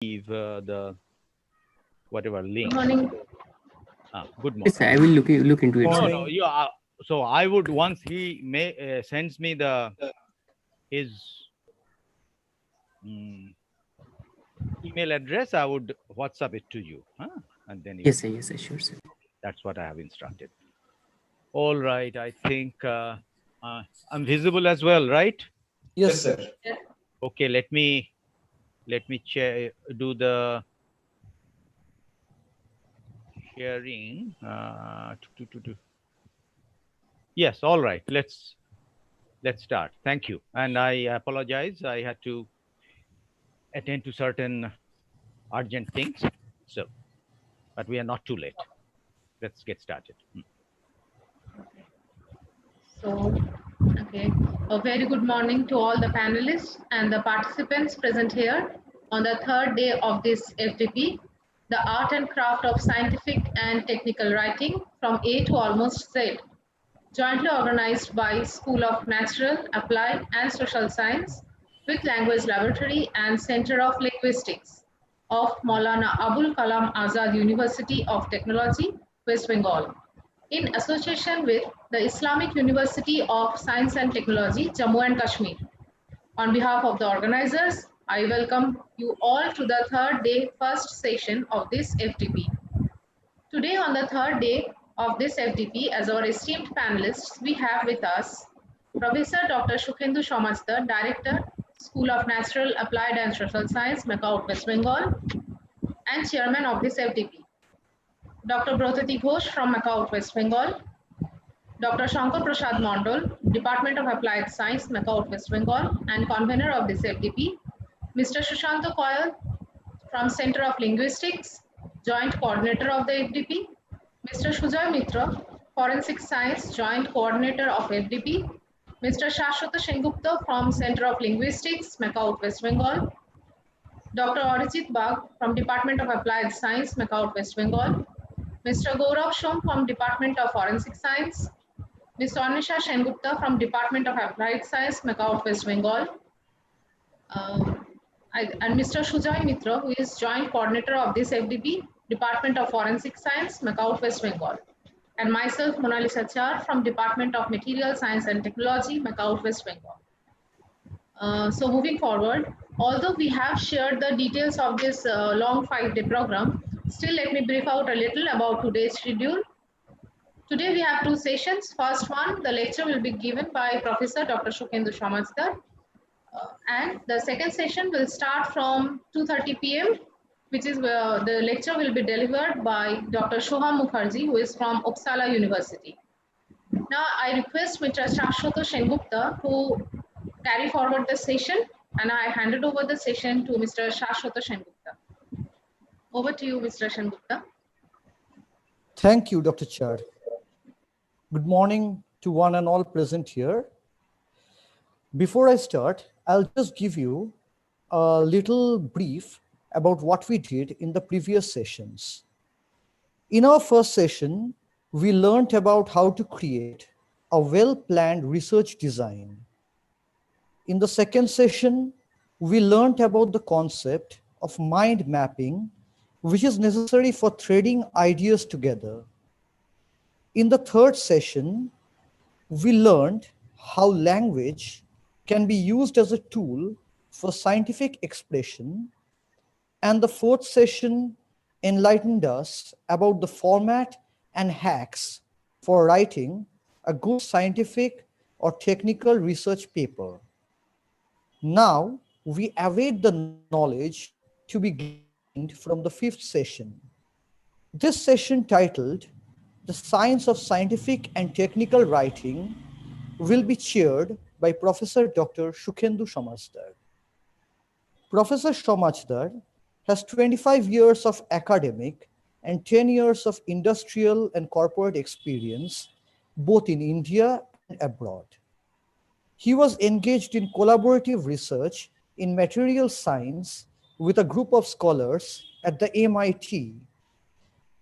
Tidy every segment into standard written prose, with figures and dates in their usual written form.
leave the whatever link. Good morning. Good morning. Yes, I will look into it. No, Sir. no, so I would, once he sends me his email address, I would WhatsApp it to you, and then Yes, sir. Yes, sir. Sure, sir. that's what I have instructed. All right, I think I'm visible as well, right? Yes, sir. Okay, let me do the sharing. Yes, all right. Let's start. Thank you. And I apologize. I had to attend to certain urgent things. So, but we are not too late. Let's get started. So, okay. A very good morning to all the panelists and the participants present here on the third day of this FDP, the art and craft of scientific and technical writing from A to almost Z, jointly organized by School of Natural, Applied and Social Science with Language Laboratory and Center of Linguistics of Maulana Abul Kalam Azad University of Technology, West Bengal, in association with the Islamic University of Science and Technology, Jammu and Kashmir. On behalf of the organizers, I welcome you all to the third day first session of this FDP. Today on the third day of this FDP, as our esteemed panelists, we have with us Professor Dr. Shukhendu Somajdar, Director, School of Natural, Applied and Social Science, MAKAUT, West Bengal, and Chairman of this FDP. Dr. Brotati Ghosh from MAKAUT, West Bengal, Dr. Shankar Prasad Mondol, Department of Applied Science, MAKAUT, West Bengal, and convener of this FDP, Mr. Sushanta Koyal from Center of Linguistics, Joint Coordinator of the FDP, Mr. Sujoy Mitra, Forensic Science, Joint Coordinator of FDP, Mr. Shashwata Sengupta from Center of Linguistics, MAKAUT, West Bengal, Dr. Arijit Bagh from Department of Applied Science, MAKAUT, West Bengal, Mr. Gaurav Shom from Department of Forensic Science, Ms. Anisha Sengupta from Department of Applied Science, MAKAUT, West Bengal, and Mr. Sujoy Mitra, who is Joint Coordinator of this FDP, Department of Forensic Science, MAKAUT, West Bengal, and myself, Monalisa Char from Department of Material Science and Technology, MAKAUT, West Bengal. So moving forward, although we have shared the details of this long 5-day program, still let me brief out a little about today's schedule. Today we have 2 sessions. First one, the lecture will be given by Professor Dr. Shukhendu Somajdar, and the second session will start from 2:30 p.m., which is where the lecture will be delivered by Dr. Shoham Mukherjee, who is from Uppsala University. Now I request Mr. Shashwata Sengupta to carry forward the session, and I handed over the session to Mr. Shashwata Sengupta. Over to you, Mr. Sengupta. Thank you, Dr. Char. Good morning to one and all present here. Before I start, I'll just give you a little brief about what we did in the previous sessions. In our first session, we learned about how to create a well-planned research design. In the second session, we learned about the concept of mind mapping, which is necessary for threading ideas together. In the third session, we learned how language can be used as a tool for scientific expression. And the fourth session enlightened us about the format and hacks for writing a good scientific or technical research paper. Now, we await the knowledge to be gained from the fifth session. This session, titled The Science of Scientific and Technical Writing, will be chaired by Professor Dr. Shukhendu Somajdar. Professor Somajdar has 25 years of academic and 10 years of industrial and corporate experience, both in India and abroad. He was engaged in collaborative research in material science with a group of scholars at the MIT.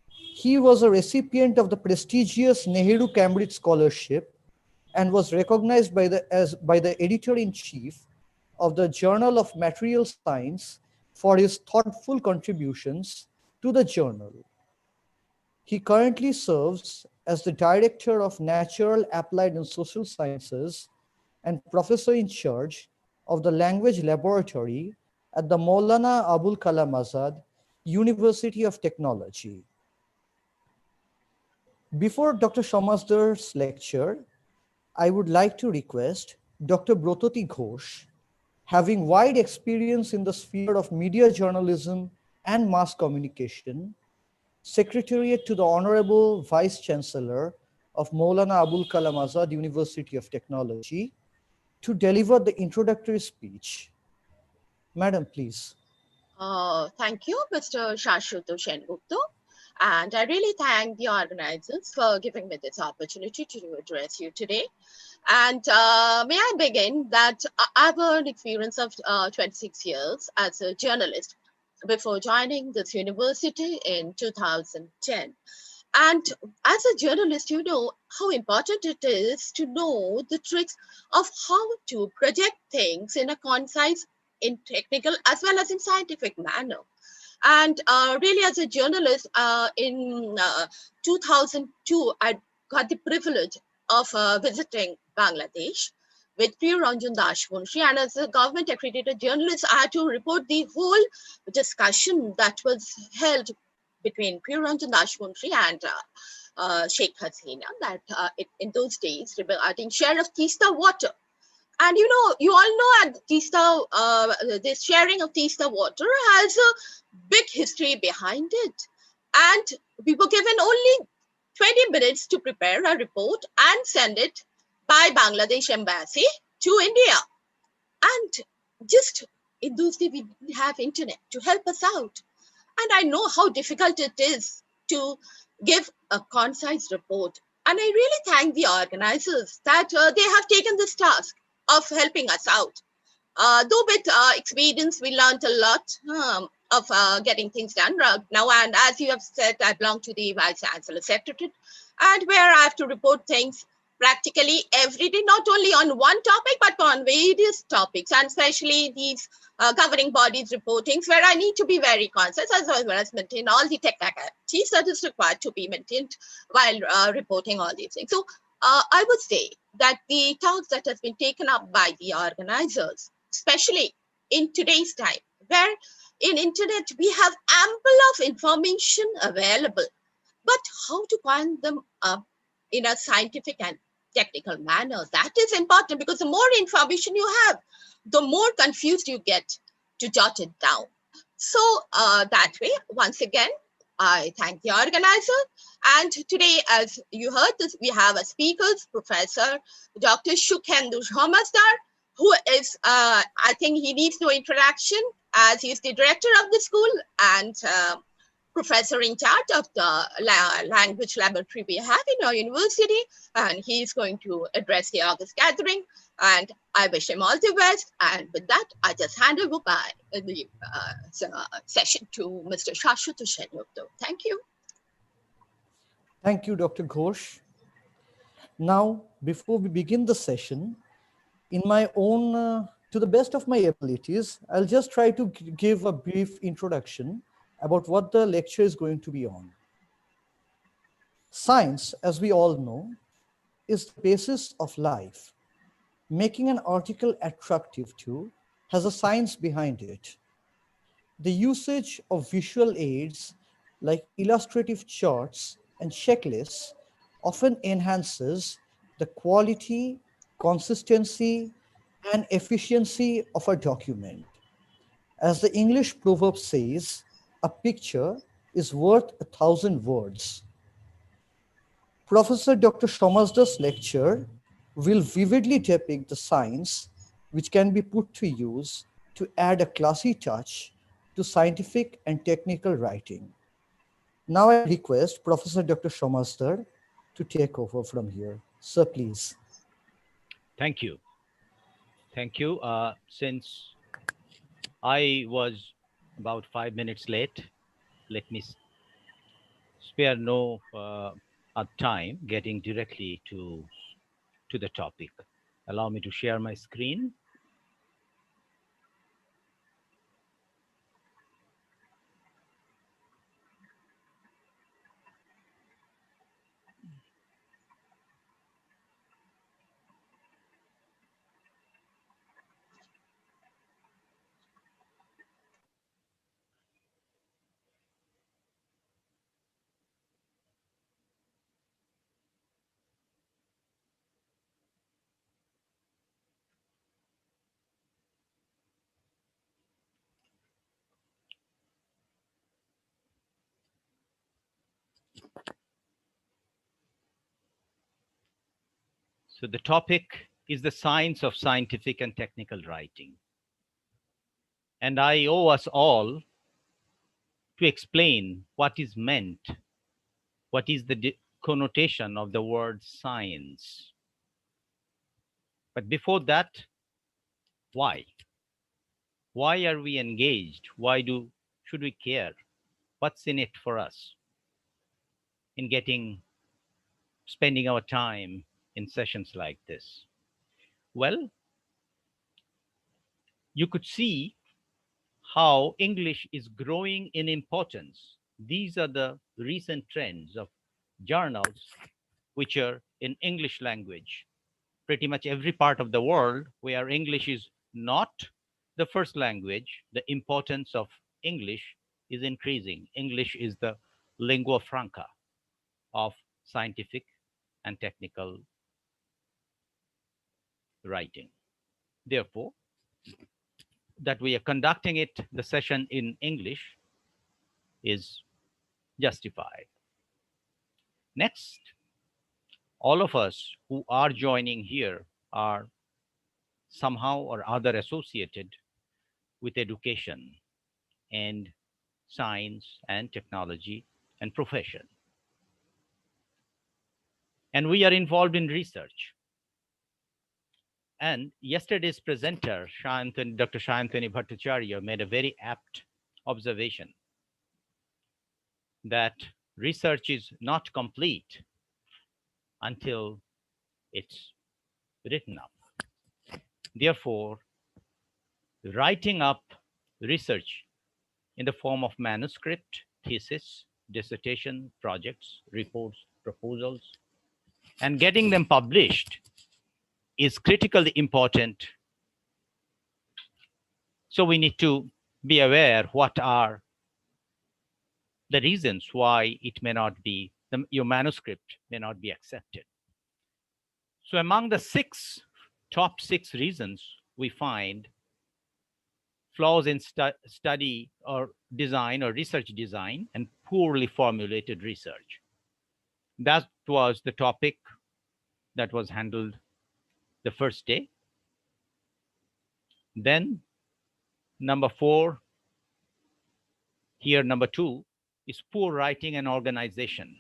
He was a recipient of the prestigious Nehru Cambridge Scholarship and was recognized by the editor-in-chief of the Journal of Material Science for his thoughtful contributions to the journal. He currently serves as the Director of Natural, Applied and Social Sciences and Professor in charge of the Language Laboratory at the Maulana Abul Kalam Azad University of Technology. Before Dr. Shamasdar's lecture, I would like to request Dr. Brototi Ghosh, having wide experience in the sphere of media journalism and mass communication, Secretariat to the Honorable Vice Chancellor of Maulana Abul Kalam Azad University of Technology, to deliver the introductory speech. Madam, please. Thank you, Mr. Shashwat Sengupta. And I really thank the organizers for giving me this opportunity to address you today. And may I begin that I've an experience of 26 years as a journalist before joining this university in 2010. And as a journalist, you know how important it is to know the tricks of how to project things in a concise, in technical, as well as in scientific manner. And really, as a journalist, in 2002, I got the privilege of visiting Bangladesh with Priya Ranjan Dashmunshi. And as a government accredited journalist, I had to report the whole discussion that was held between Priya Ranjan Dashmunshi and Sheikh Hasina, that in those days regarding share of Teesta water. And you know, you all know at Teesta, this sharing of Teesta water has a big history behind it. And we were given only 20 minutes to prepare a report and send it by Bangladesh embassy to India. And just in those days, we didn't have internet to help us out. And I know how difficult it is to give a concise report. And I really thank the organizers that they have taken this task of helping us out. Though with experience, we learned a lot of getting things done now. And as you have said, I belong to the Vice Chancellor Secretariat, and where I have to report things practically every day, not only on one topic, but on various topics, and especially these governing bodies reportings, where I need to be very conscious as well as maintain all the technicalities that is required to be maintained while reporting all these things. So I would say that the task that has been taken up by the organizers, especially in today's time, where in internet we have ample of information available, but how to find them up in a scientific and technical manner, that is important, because the more information you have, the more confused you get to jot it down. So that way, once again, I thank the organizer. And today, as you heard, we have a speaker, Professor Dr. Shukhendu Shamasdar, who is, I think he needs no introduction, as he is the director of the school and professor in charge of the language laboratory we have in our university. And he is going to address the August gathering. And I wish him all the best. And with that, I just hand over by the session to Mr. Shashwat Sengupta. Thank you. Thank you, Dr. Ghosh. Now, before we begin the session, in my own, to the best of my abilities, I'll just try to give a brief introduction about what the lecture is going to be on. Science, as we all know, is the basis of life. Making an article attractive to has a science behind it. The usage of visual aids like illustrative charts and checklists often enhances the quality, consistency, and efficiency of a document. As the English proverb says, a picture is worth 1,000 words. Professor Dr. Shamasdar's lecture will vividly depict the science which can be put to use to add a classy touch to scientific and technical writing. Now I request Professor Dr. Shamasdar to take over from here. Sir, please. Thank you. Thank you. Since I was about 5 minutes late, let me spare no time getting directly to the topic. Allow me to share my screen. So the topic is the science of scientific and technical writing. And I owe us all to explain what is meant, what is the connotation of the word science. But before that, why? Why are we engaged? Should we care? What's in it for us in spending our time in sessions like this? Well, you could see how English is growing in importance. These are the recent trends of journals which are in English language. Pretty much every part of the world where English is not the first language, the importance of English is increasing. English is the lingua franca of scientific and technical writing. Therefore, that we are conducting the session in English is justified. Next, all of us who are joining here are somehow or other associated with education and science and technology and profession. And we are involved in research. And yesterday's presenter, Dr. Shayantani Bhattacharya, made a very apt observation that research is not complete until it's written up. Therefore, writing up research in the form of manuscript, thesis, dissertation, projects, reports, proposals, and getting them published is critically important. So we need to be aware what are the reasons why it may not be, your manuscript may not be accepted. So among the top six reasons, we find flaws in study or design or research design and poorly formulated research. That was the topic that was handled the first day. Then number 4, here number 2 is poor writing and organization.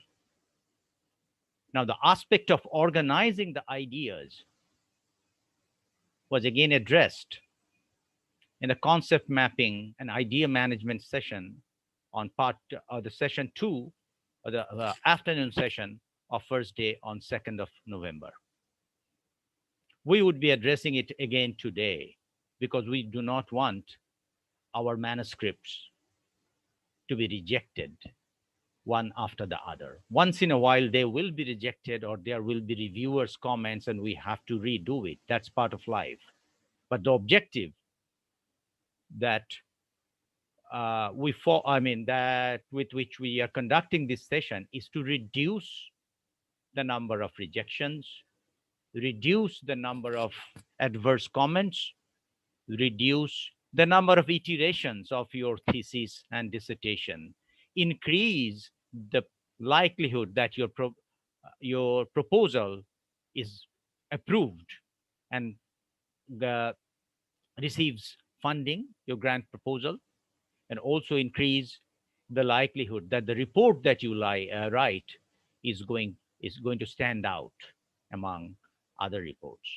Now the aspect of organizing the ideas was again addressed in the concept mapping and idea management session on part of the session 2, or the afternoon session of first day on 2nd of November. We would be addressing it again today because we do not want our manuscripts to be rejected one after the other. Once in a while, they will be rejected or there will be reviewers' comments and we have to redo it. That's part of life. But the objective that that with which we are conducting this session is to reduce the number of rejections, reduce the number of adverse comments, reduce the number of iterations of your thesis and dissertation, increase the likelihood that your proposal is approved and receives funding, your grant proposal, and also increase the likelihood that the report that you write is going to stand out among other reports.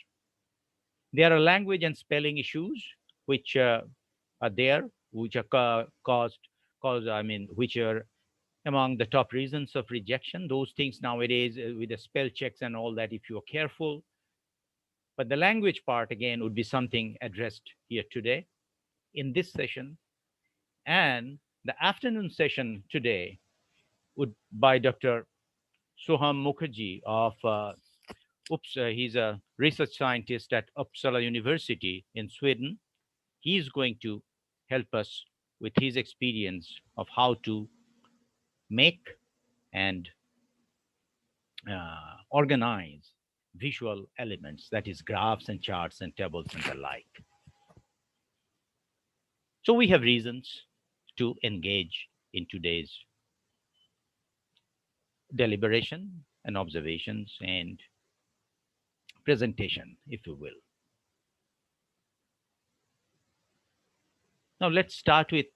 There are language and spelling issues which are there, which are which are among the top reasons of rejection. Those things nowadays with the spell checks and all that, if you're careful. But the language part again would be something addressed here today in this session. And the afternoon session today would by Dr. Soham Mukherjee of he's a research scientist at Uppsala University in Sweden. He's going to help us with his experience of how to make and organize visual elements, that is graphs and charts and tables and the like. So we have reasons to engage in today's deliberation and observations and presentation, if you will. Now let's start with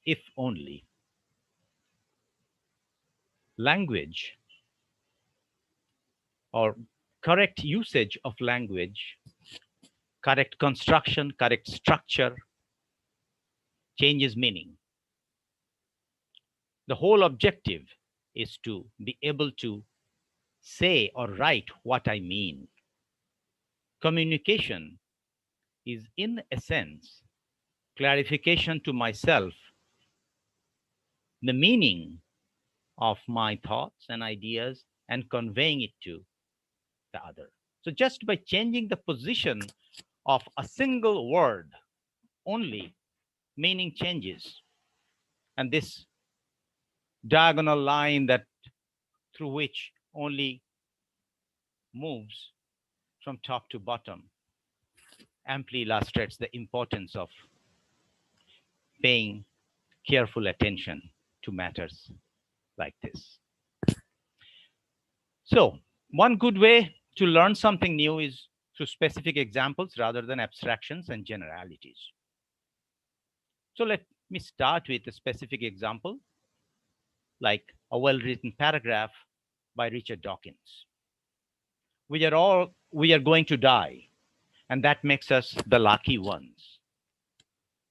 if only. Language, or correct usage of language, correct construction, correct structure, changes meaning. The whole objective is to be able to say or write what I mean. Communication is, in essence, clarification to myself, the meaning of my thoughts and ideas, and conveying it to the other. So just by changing the position of a single word only, meaning changes. And this diagonal line that through which only moves from top to bottom amply illustrates the importance of paying careful attention to matters like this. So one good way to learn something new is through specific examples rather than abstractions and generalities. So let me start with a specific example, like a well-written paragraph by Richard Dawkins. We are going to die, and that makes us the lucky ones.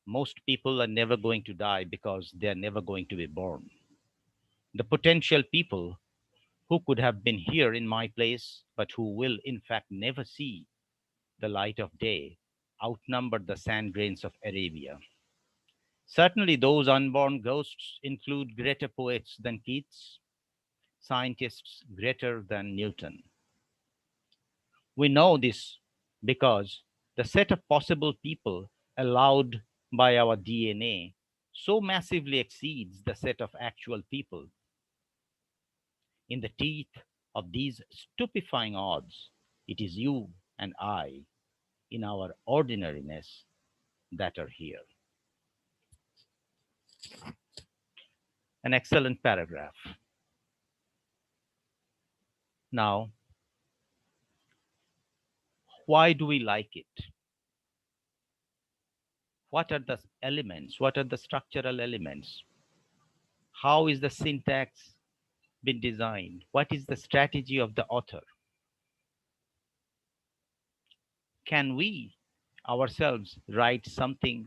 Most people are never going to die because they are never going to be born. The potential people who could have been here in my place, but who will in fact never see the light of day, outnumber the sand grains of Arabia. Certainly those unborn ghosts include greater poets than Keats, scientists greater than Newton. We know this because the set of possible people allowed by our DNA so massively exceeds the set of actual people. In the teeth of these stupefying odds, it is you and I, in our ordinariness, that are here. An excellent paragraph. Now, why do we like it? What are the elements? What are the structural elements? How is the syntax been designed? What is the strategy of the author? Can we ourselves write something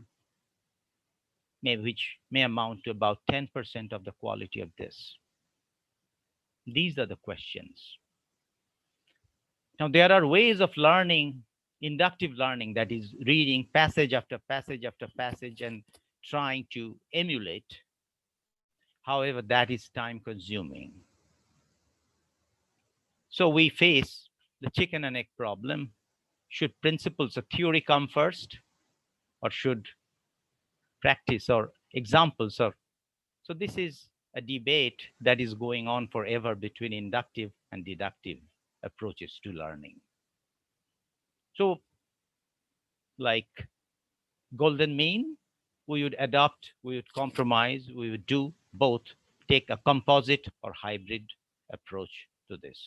which may amount to about 10% of the quality of this? These are the questions. Now, there are ways of learning, inductive learning, that is reading passage after passage after passage and trying to emulate. However, that is time consuming. So we face the chicken and egg problem. Should principles of theory come first, or should practice or examples? Or so this is a debate that is going on forever between inductive and deductive approaches to learning. So like golden mean, we would adopt, we would compromise, we would do both, take a composite or hybrid approach to this.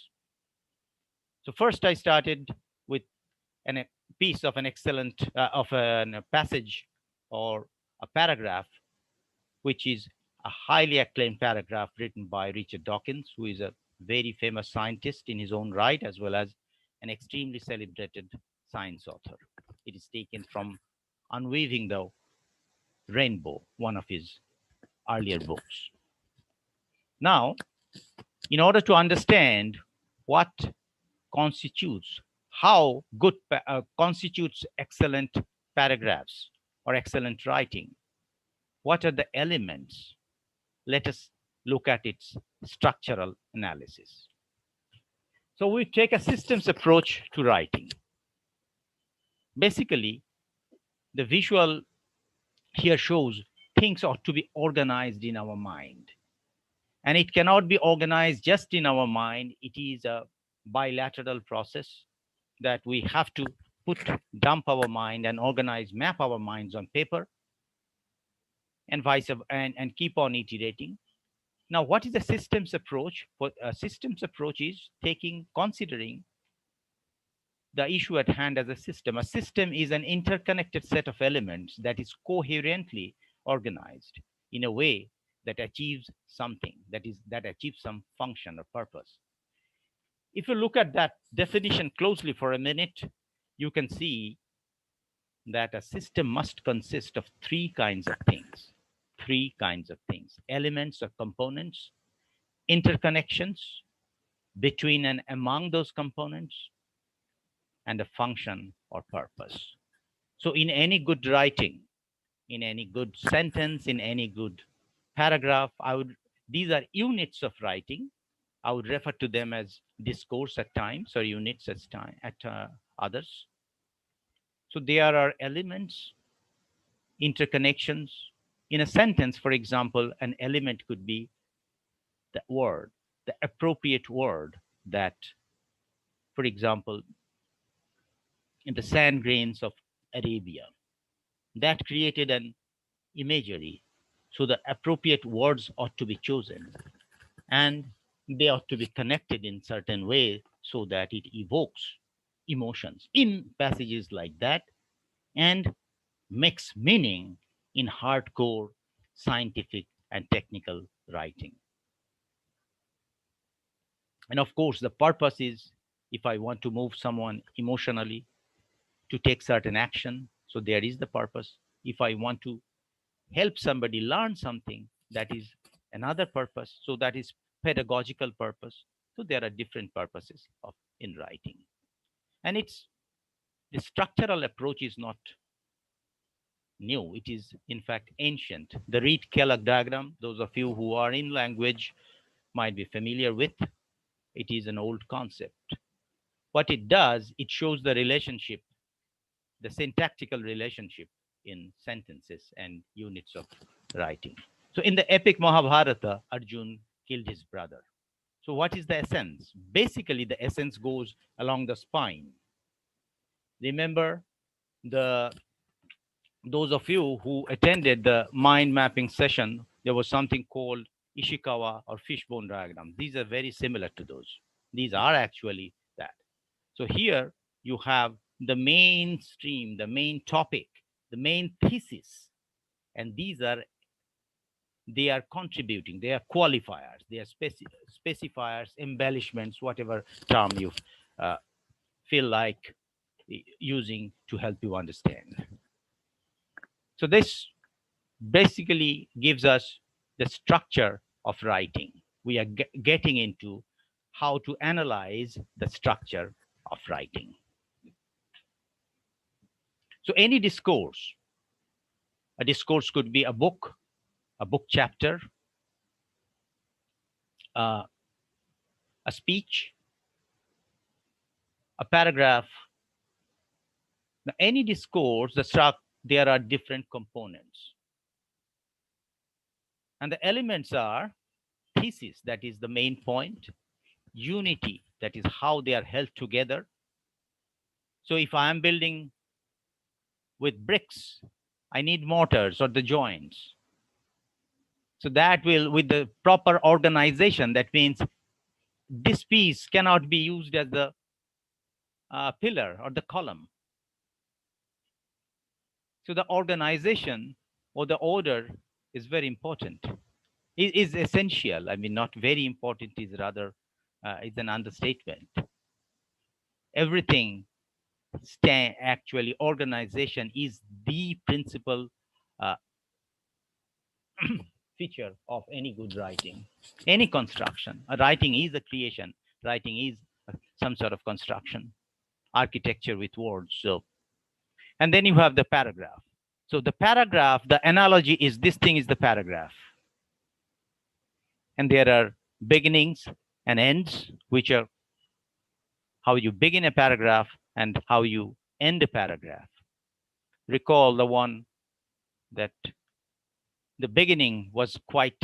So first I started with a piece of an excellent, of a passage or a paragraph, which is a highly acclaimed paragraph written by Richard Dawkins, who is a very famous scientist in his own right, as well as an extremely celebrated science author. It is taken from Unweaving the Rainbow, one of his earlier books. Now, in order to understand what constitutes, how good constitutes excellent paragraphs or excellent writing, what are the elements? Let us look at its structural analysis. So we take a systems approach to writing. Basically, the visual here shows things ought to be organized in our mind. And it cannot be organized just in our mind. It is a bilateral process that we have to dump our mind and organize, map our minds on paper, and and keep on iterating. Now, what is the systems approach? For a systems approach is considering the issue at hand as a system. A system is an interconnected set of elements that is coherently organized in a way that achieves something, that achieves some function or purpose. If you look at that definition closely for a minute, you can see that a system must consist of three kinds of things. Three kinds of things: elements or components, interconnections between and among those components, and a function or purpose. So in any good writing, in any good sentence, in any good paragraph, these are units of writing. I would refer to them as discourse at times, or units at others. So there are elements, interconnections. In a sentence, for example, an element could be the word, the appropriate word that, for example, in the sand grains of Arabia, that created an imagery. So the appropriate words ought to be chosen, and they ought to be connected in certain way so that it evokes emotions in passages like that and makes meaning in hardcore scientific and technical writing. And of course, the purpose is, if I want to move someone emotionally to take certain action, so there is the purpose. If I want to help somebody learn something, that is another purpose. So that is pedagogical purpose. So there are different purposes in writing. And the structural approach is not new. It is in fact ancient. The Reed-Kellogg diagram, those of you who are in language might be familiar with. It is an old concept. What it does, it shows the relationship, the syntactical relationship in sentences and units of writing. So in the epic Mahabharata, Arjun killed his brother. So what is the essence? Basically, the essence goes along the spine. Remember, those of you who attended the mind mapping session, there was something called Ishikawa or fishbone diagram. These are very similar to those. These are actually that. So here you have the mainstream, the main topic, the main thesis, and they are contributing, they are qualifiers, they are specifiers, embellishments, whatever term you feel like using to help you understand. So this basically gives us the structure of writing. We are getting into how to analyze the structure of writing. So any discourse, a discourse could be a book chapter, a speech, a paragraph. Now, any discourse, there are different components. And the elements are thesis, that is the main point, unity, that is how they are held together. So if I am building with bricks, I need mortars or the joints. So that will, with the proper organization, that means this piece cannot be used as the pillar or the column. So the organization or the order is very important. It is essential. I mean, not very important is rather is an understatement. Everything actually, organization is the principal feature of any good writing, any construction. Writing is a creation. Writing is some sort of construction, architecture with words. So, and then you have the paragraph. So the paragraph, the analogy is this thing is the paragraph. And there are beginnings and ends, which are how you begin a paragraph and how you end a paragraph. Recall the one that the beginning was quite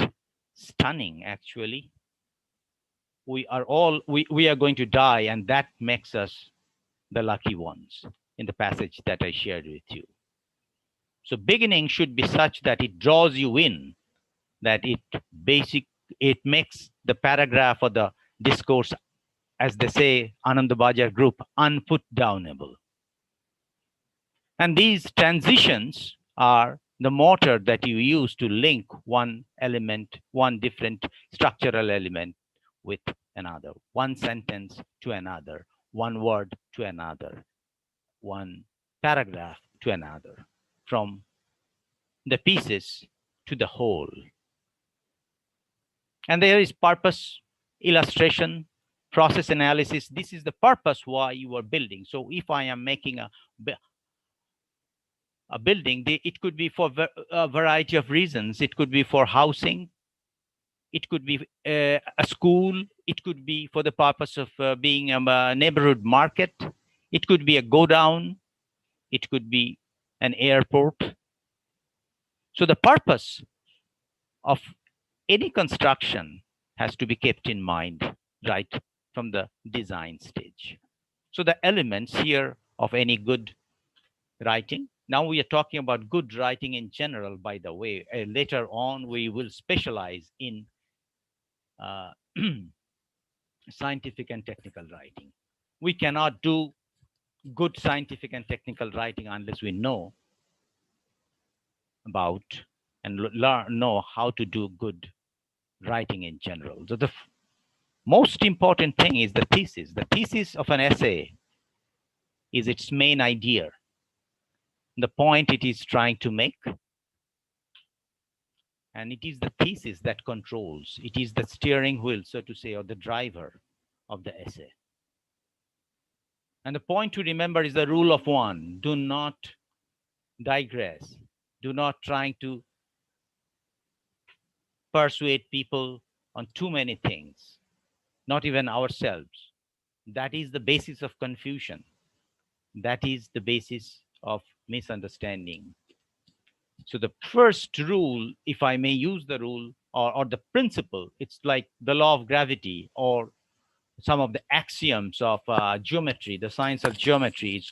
stunning, actually. We are going to die, and that makes us the lucky ones in the passage that I shared with you. So beginning should be such that it draws you in, that it makes the paragraph or the discourse as they say, Anandabajar group, unputdownable. And these transitions are the motor that you use to link one element, one different structural element with another, one sentence to another, one word to another, one paragraph to another, from the pieces to the whole. And there is purpose, illustration, process analysis. This is the purpose why you are building. So if I am making a building, it could be for a variety of reasons. It could be for housing. It could be a school. It could be for the purpose of being a neighborhood market. It could be a go down. It could be an airport. So the purpose of any construction has to be kept in mind right from the design stage. So the elements here of any good writing. Now we are talking about good writing in general, by the way. Later on, we will specialize in scientific and technical writing. We cannot do good scientific and technical writing unless we know about and know how to do good writing in general. So the most important thing is the thesis. The thesis of an essay is its main idea, the point it is trying to make. And it is the thesis that controls. It is the steering wheel, so to say, or the driver of the essay. And the point to remember is the rule of one. Do not digress. Do not try to persuade people on too many things, not even ourselves. That is the basis of confusion. That is the basis of misunderstanding. So the first rule, if I may use the rule or the principle, it's like the law of gravity or some of the axioms of geometry, the science of geometry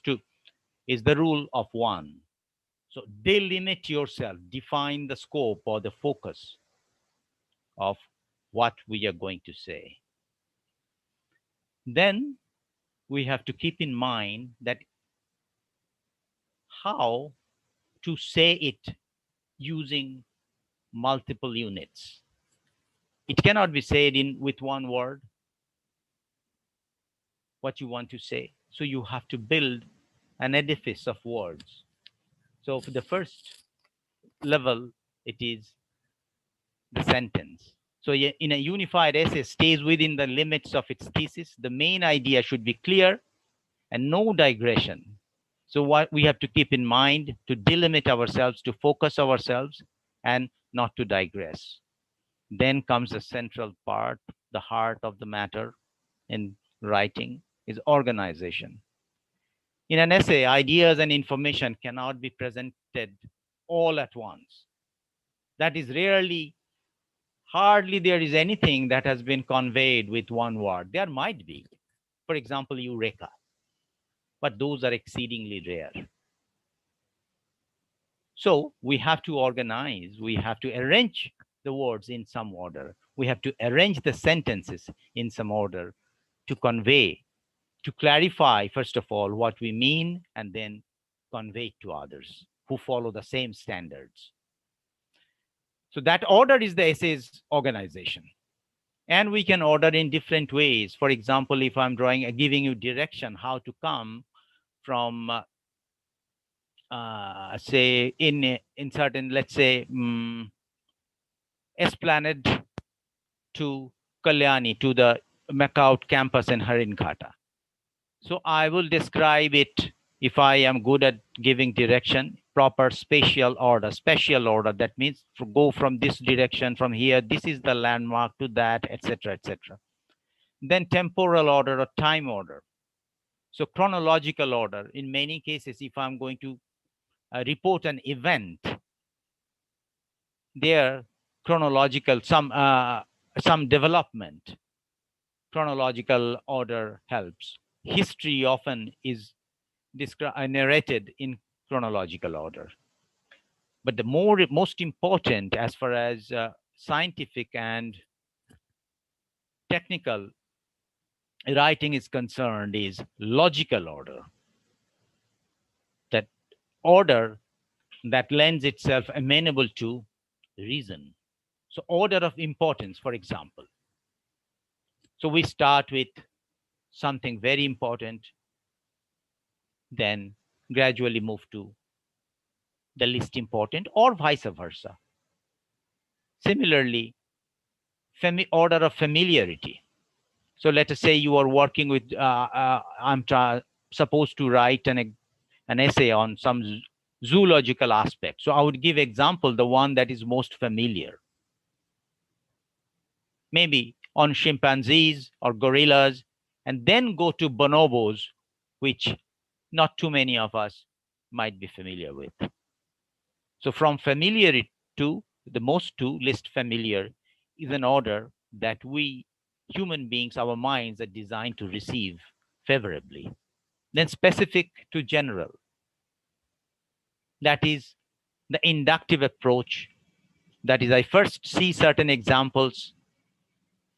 is the rule of one. So delimit yourself, define the scope or the focus of what we are going to say. Then we have to keep in mind that how to say it using multiple units. It cannot be said with one word what you want to say. So you have to build an edifice of words. So for the first level, it is the sentence. So in a unified essay stays within the limits of its thesis. The main idea should be clear and no digression. So what we have to keep in mind to delimit ourselves, to focus ourselves and not to digress. Then comes the central part, the heart of the matter in writing is organization. In an essay, ideas and information cannot be presented all at once. That is hardly there is anything that has been conveyed with one word. There might be, for example, eureka, but those are exceedingly rare. So we have to organize, we have to arrange the words in some order. We have to arrange the sentences in some order to convey, to clarify, first of all, what we mean, and then convey it to others who follow the same standards. So that order is the essay's organization. And we can order in different ways. For example, if I'm giving you direction how to come from, say, in certain, let's say, Esplanade to Kalyani, to the MAKAUT campus in Harinkata. So I will describe it, if I am good at giving direction, proper spatial order. That means to go from this direction, from here, this is the landmark to that, etc., etc. Then temporal order or time order. So chronological order. In many cases, if I'm going to report an event, there chronological, some development, chronological order helps. History often is narrated in chronological order. But the most important as far as scientific and technical writing is concerned is logical order. That order that lends itself amenable to reason. So order of importance, for example. So we start with something very important, then gradually move to the least important, or vice versa. Similarly, order of familiarity. So let us say you are working with, I'm supposed to write an essay on some zoological aspect. So I would give example, the one that is most familiar. Maybe on chimpanzees or gorillas, and then go to bonobos, which not too many of us might be familiar with. So from familiar to the most to least familiar is an order that we human beings, our minds are designed to receive favorably. Then specific to general. That is the inductive approach. That is, I first see certain examples,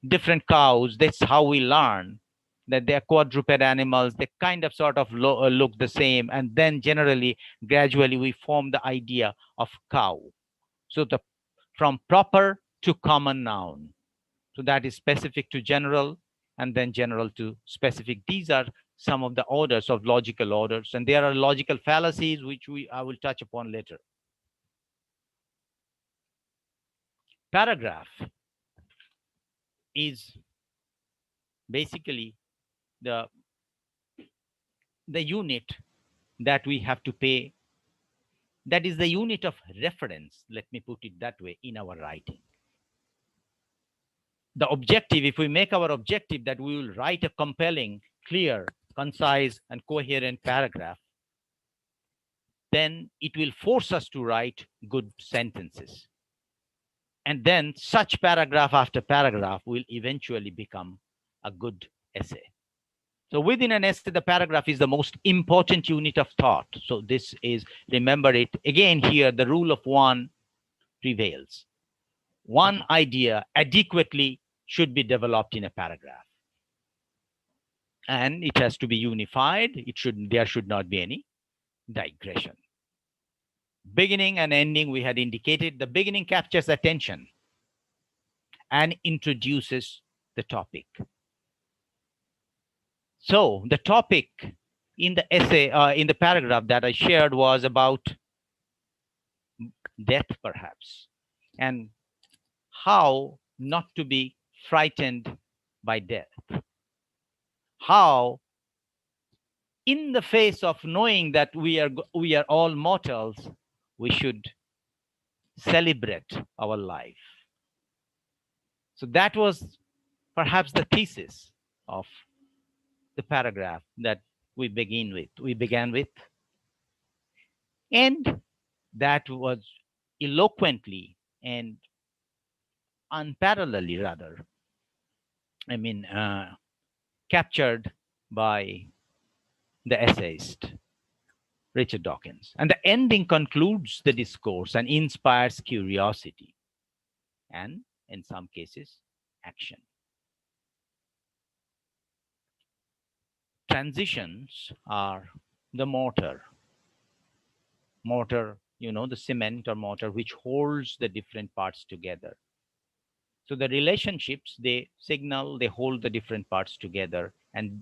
different cows. That's how we learn that they're quadruped animals. They kind of sort of look the same. And then generally, gradually, we form the idea of cow. So from proper to common noun. So that is specific to general, and then general to specific. These are some of the orders of logical orders. And there are logical fallacies, which I will touch upon later. Paragraph is basically the unit that we have to pay. That is the unit of reference, let me put it that way, in our writing. The objective, if we make our objective that we will write a compelling, clear, concise, and coherent paragraph, then it will force us to write good sentences. And then such paragraph after paragraph will eventually become a good essay. So within an essay, the paragraph is the most important unit of thought. So this is, remember it, again here, the rule of one prevails. One idea adequately should be developed in a paragraph. And it has to be unified. There should not be any digression. Beginning and ending, we had indicated. The beginning captures attention and introduces the topic. So the topic in the essay, in the paragraph that I shared, was about death, perhaps, and how not to be frightened by death. How, in the face of knowing that we are all mortals, we should celebrate our life. So that was perhaps the thesis of the paragraph that we began with. And that was eloquently and unparalleledly, rather, captured by the essayist Richard Dawkins. And the ending concludes the discourse and inspires curiosity and, in some cases, action. Transitions are the mortar, the cement or mortar, which holds the different parts together. So the relationships, they hold the different parts together, and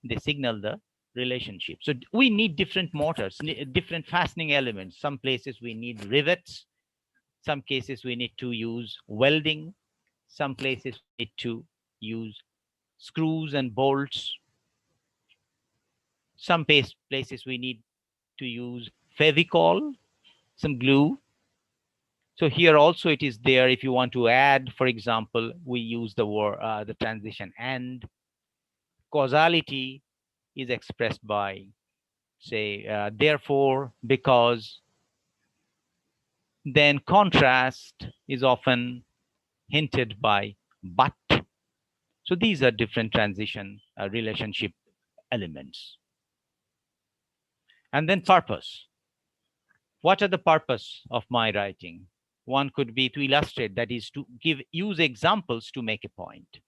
they signal the relationship. So we need different mortars, different fastening elements. Some places we need rivets. Some cases we need to use welding. Some places we need to use screws and bolts. Some places we need to use Fevicol, some glue. So here also it is there. If you want to add, for example, we use the transition and. Causality is expressed by, say, therefore, because. Then contrast is often hinted by but. So these are different transition relationship elements. And then purpose. What are the purpose of my writing? One could be to illustrate, that is to use examples to make a point.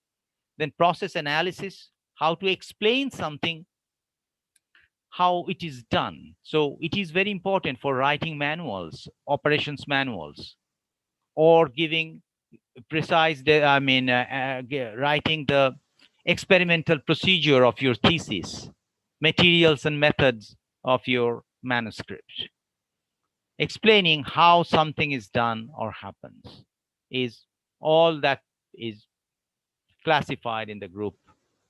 Then process analysis, how to explain something, how it is done. So it is very important for writing manuals, operations manuals, or giving precise, writing the experimental procedure of your thesis, materials and methods of your manuscript. Explaining how something is done or happens is all that is classified in the group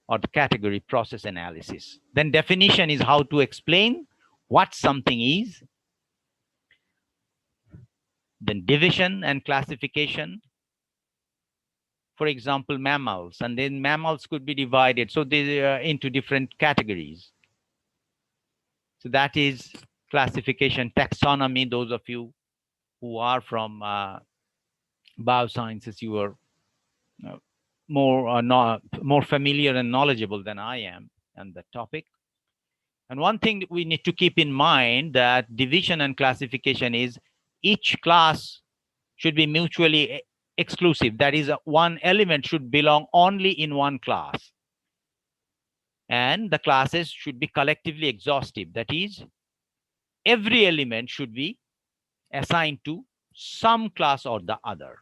or the category process analysis. Then definition is how to explain what something is. Then division and classification. For example, mammals, and then mammals could be divided so they into different categories. So that is classification, taxonomy. Those of you who are from biosciences, you are more familiar and knowledgeable than I am on the topic. And one thing that we need to keep in mind that division and classification is each class should be mutually exclusive. That is, one element should belong only in one class. And the classes should be collectively exhaustive. That is, every element should be assigned to some class or the other.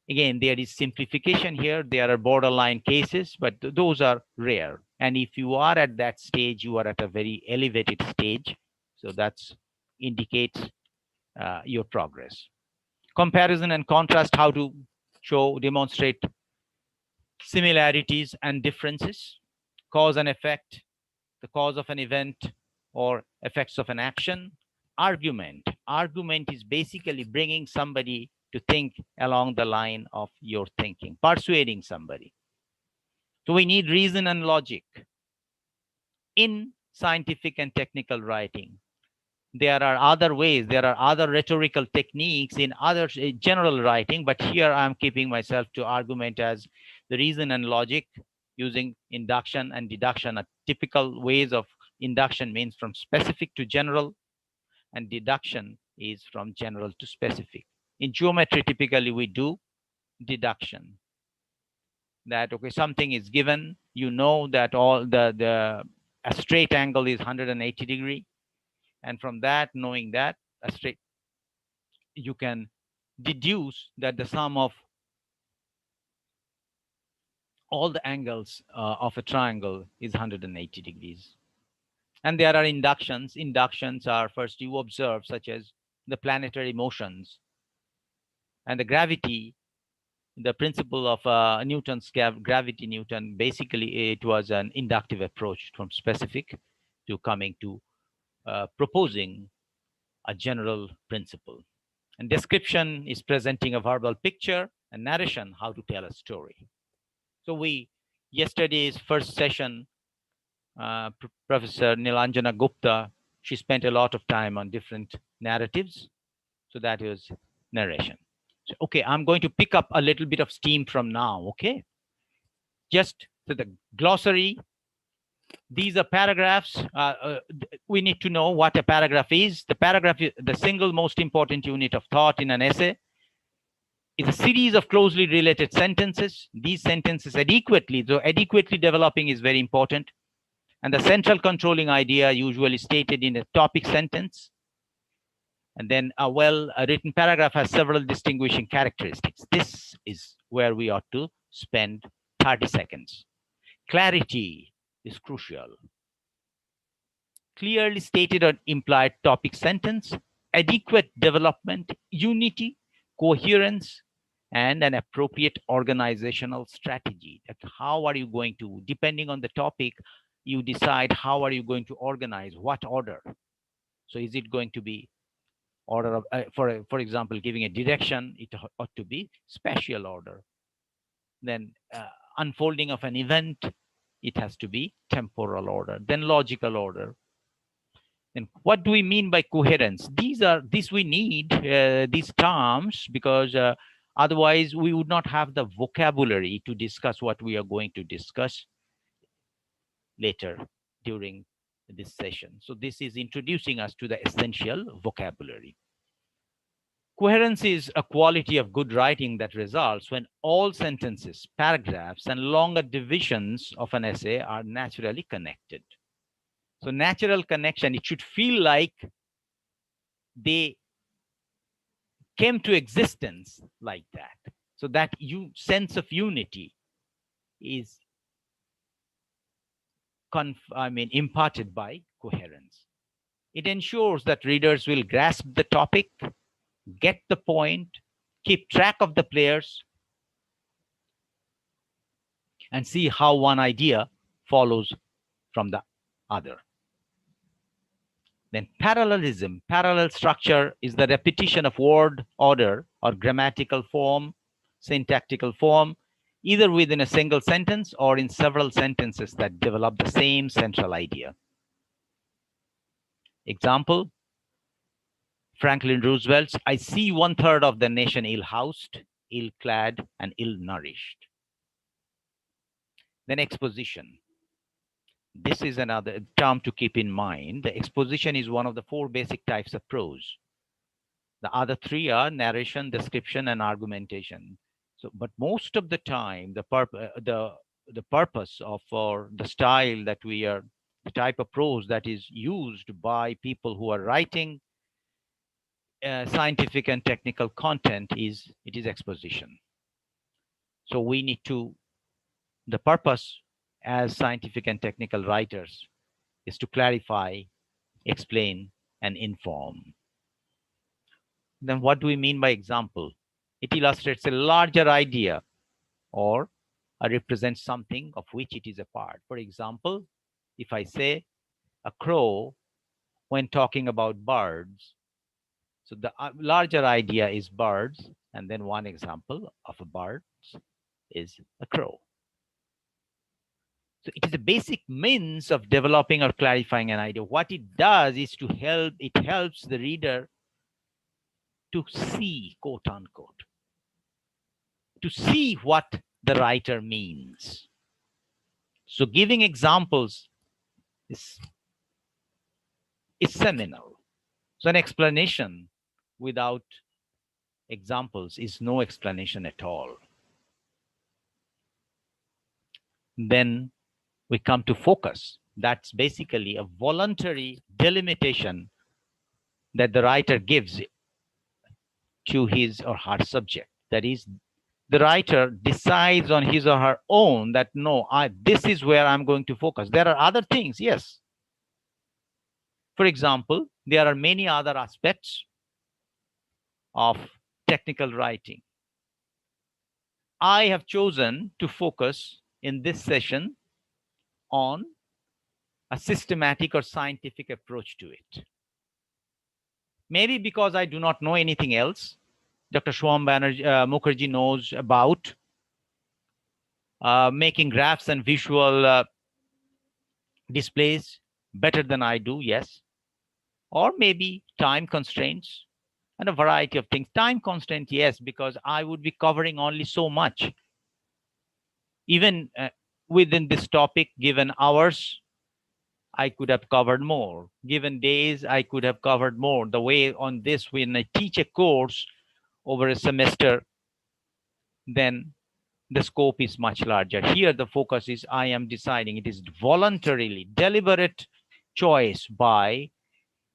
Again, there is simplification here. There are borderline cases, but those are rare. And if you are at that stage, you are at a very elevated stage. So that's indicates your progress. Comparison and contrast, how to demonstrate similarities and differences. Cause and effect, the cause of an event or effects of an action. Argument is basically bringing somebody to think along the line of your thinking, persuading somebody. So we need reason and logic in scientific and technical writing. There are other ways, there are other rhetorical techniques in other general writing, but here I'm keeping myself to argument as the reason and logic using induction and deduction. A typical ways of induction means from specific to general, and deduction is from general to specific. In geometry, typically we do deduction. That, okay, something is given, you know that all a straight angle is 180 degree. And from that, knowing that a straight, you can deduce that the sum of all the angles of a triangle is 180 degrees. And there are inductions. Inductions are first you observe, such as the planetary motions and the gravity, the principle of Newton's gravity. Newton, basically it was an inductive approach from specific to coming to proposing a general principle. And description is presenting a verbal picture, and narration, how to tell a story. So yesterday's first session, Professor Nilanjana Gupta, she spent a lot of time on different narratives. So that is narration. So, okay, I'm going to pick up a little bit of steam from now, okay? Just so the glossary, these are paragraphs. We need to know what a paragraph is. The paragraph is the single most important unit of thought in an essay. It's a series of closely related sentences. These sentences adequately developing is very important. And the central controlling idea usually stated in a topic sentence. And then a well-written paragraph has several distinguishing characteristics. This is where we ought to spend 30 seconds. Clarity is crucial. Clearly stated or implied topic sentence, adequate development, unity, coherence, and an appropriate organizational strategy. Like how are you going to, depending on the topic, you decide how are you going to organize, what order. So is it going to be order of, for example, giving a direction, it ought to be spatial order. Then unfolding of an event, it has to be temporal order, then logical order. And what do we mean by coherence? These we need these terms because otherwise we would not have the vocabulary to discuss what we are going to discuss later during this session. So this is introducing us to the essential vocabulary. Coherence is a quality of good writing that results when all sentences, paragraphs, and longer divisions of an essay are naturally connected. So natural connection, it should feel like they came to existence like that. So that sense of unity is imparted by coherence. It ensures that readers will grasp the topic, get the point, keep track of the players, and see how one idea follows from the other. Then parallelism. Parallel structure is the repetition of word order or grammatical form, syntactical form, either within a single sentence or in several sentences that develop the same central idea. Example, Franklin Roosevelt's, I see 1/3 of the nation ill-housed, ill-clad, and ill-nourished. Then exposition. This is another term to keep in mind. The exposition is one of the 4 basic types of prose. The other 3 are narration, description, and argumentation. So, but most of the time, the purpose of or the style that we are, the type of prose that is used by people who are writing scientific and technical content is exposition. So we need to, the purpose as scientific and technical writers is to clarify, explain, and inform. Then what do we mean by example? It illustrates a larger idea or represents something of which it is a part. For example, if I say a crow when talking about birds, so the larger idea is birds, and then one example of a bird is a crow. So it is a basic means of developing or clarifying an idea. What it does is it helps the reader to see, quote unquote, to see what the writer means. So giving examples is seminal. So an explanation without examples is no explanation at all. Then we come to focus. That's basically a voluntary delimitation that the writer gives to his or her subject. That is, the writer decides on his or her own that, no, this is where I'm going to focus. There are other things, yes. For example, there are many other aspects of technical writing. I have chosen to focus in this session on a systematic or scientific approach to it. Maybe because I do not know anything else. Dr. Shwam Mukherjee knows about making graphs and visual displays better than I do, yes. Or maybe time constraints and a variety of things. Time constraint, yes, because I would be covering only so much. Even within this topic, given hours, I could have covered more. Given days, I could have covered more. The way on this, when I teach a course over a semester, then the scope is much larger. Here, the focus is I am deciding. It is voluntarily, deliberate choice by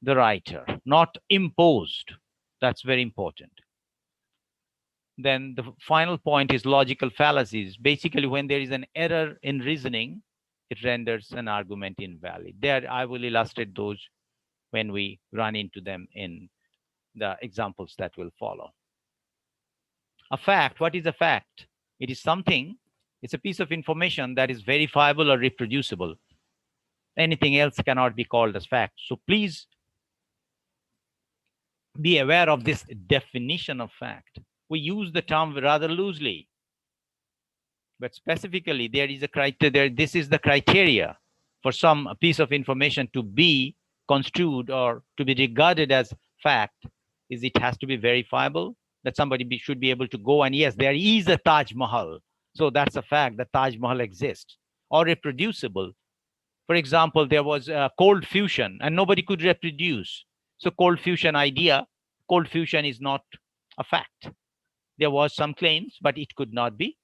the writer, not imposed. That's very important. Then the final point is logical fallacies. Basically, when there is an error in reasoning, it renders an argument invalid. There, I will illustrate those when we run into them in the examples that will follow. A fact, what is a fact? It is something, it's a piece of information that is verifiable or reproducible. Anything else cannot be called as fact. So please be aware of this definition of fact. We use the term rather loosely, but specifically there is a criteria. This is the criteria for some piece of information to be construed or to be regarded as fact. Is it has to be verifiable, that somebody should be able to go and yes, there is a Taj Mahal. So that's a fact that Taj Mahal exists. Or reproducible. For example, there was a cold fusion and nobody could reproduce. So cold fusion idea, cold fusion is not a fact. There was some claims, but it could not be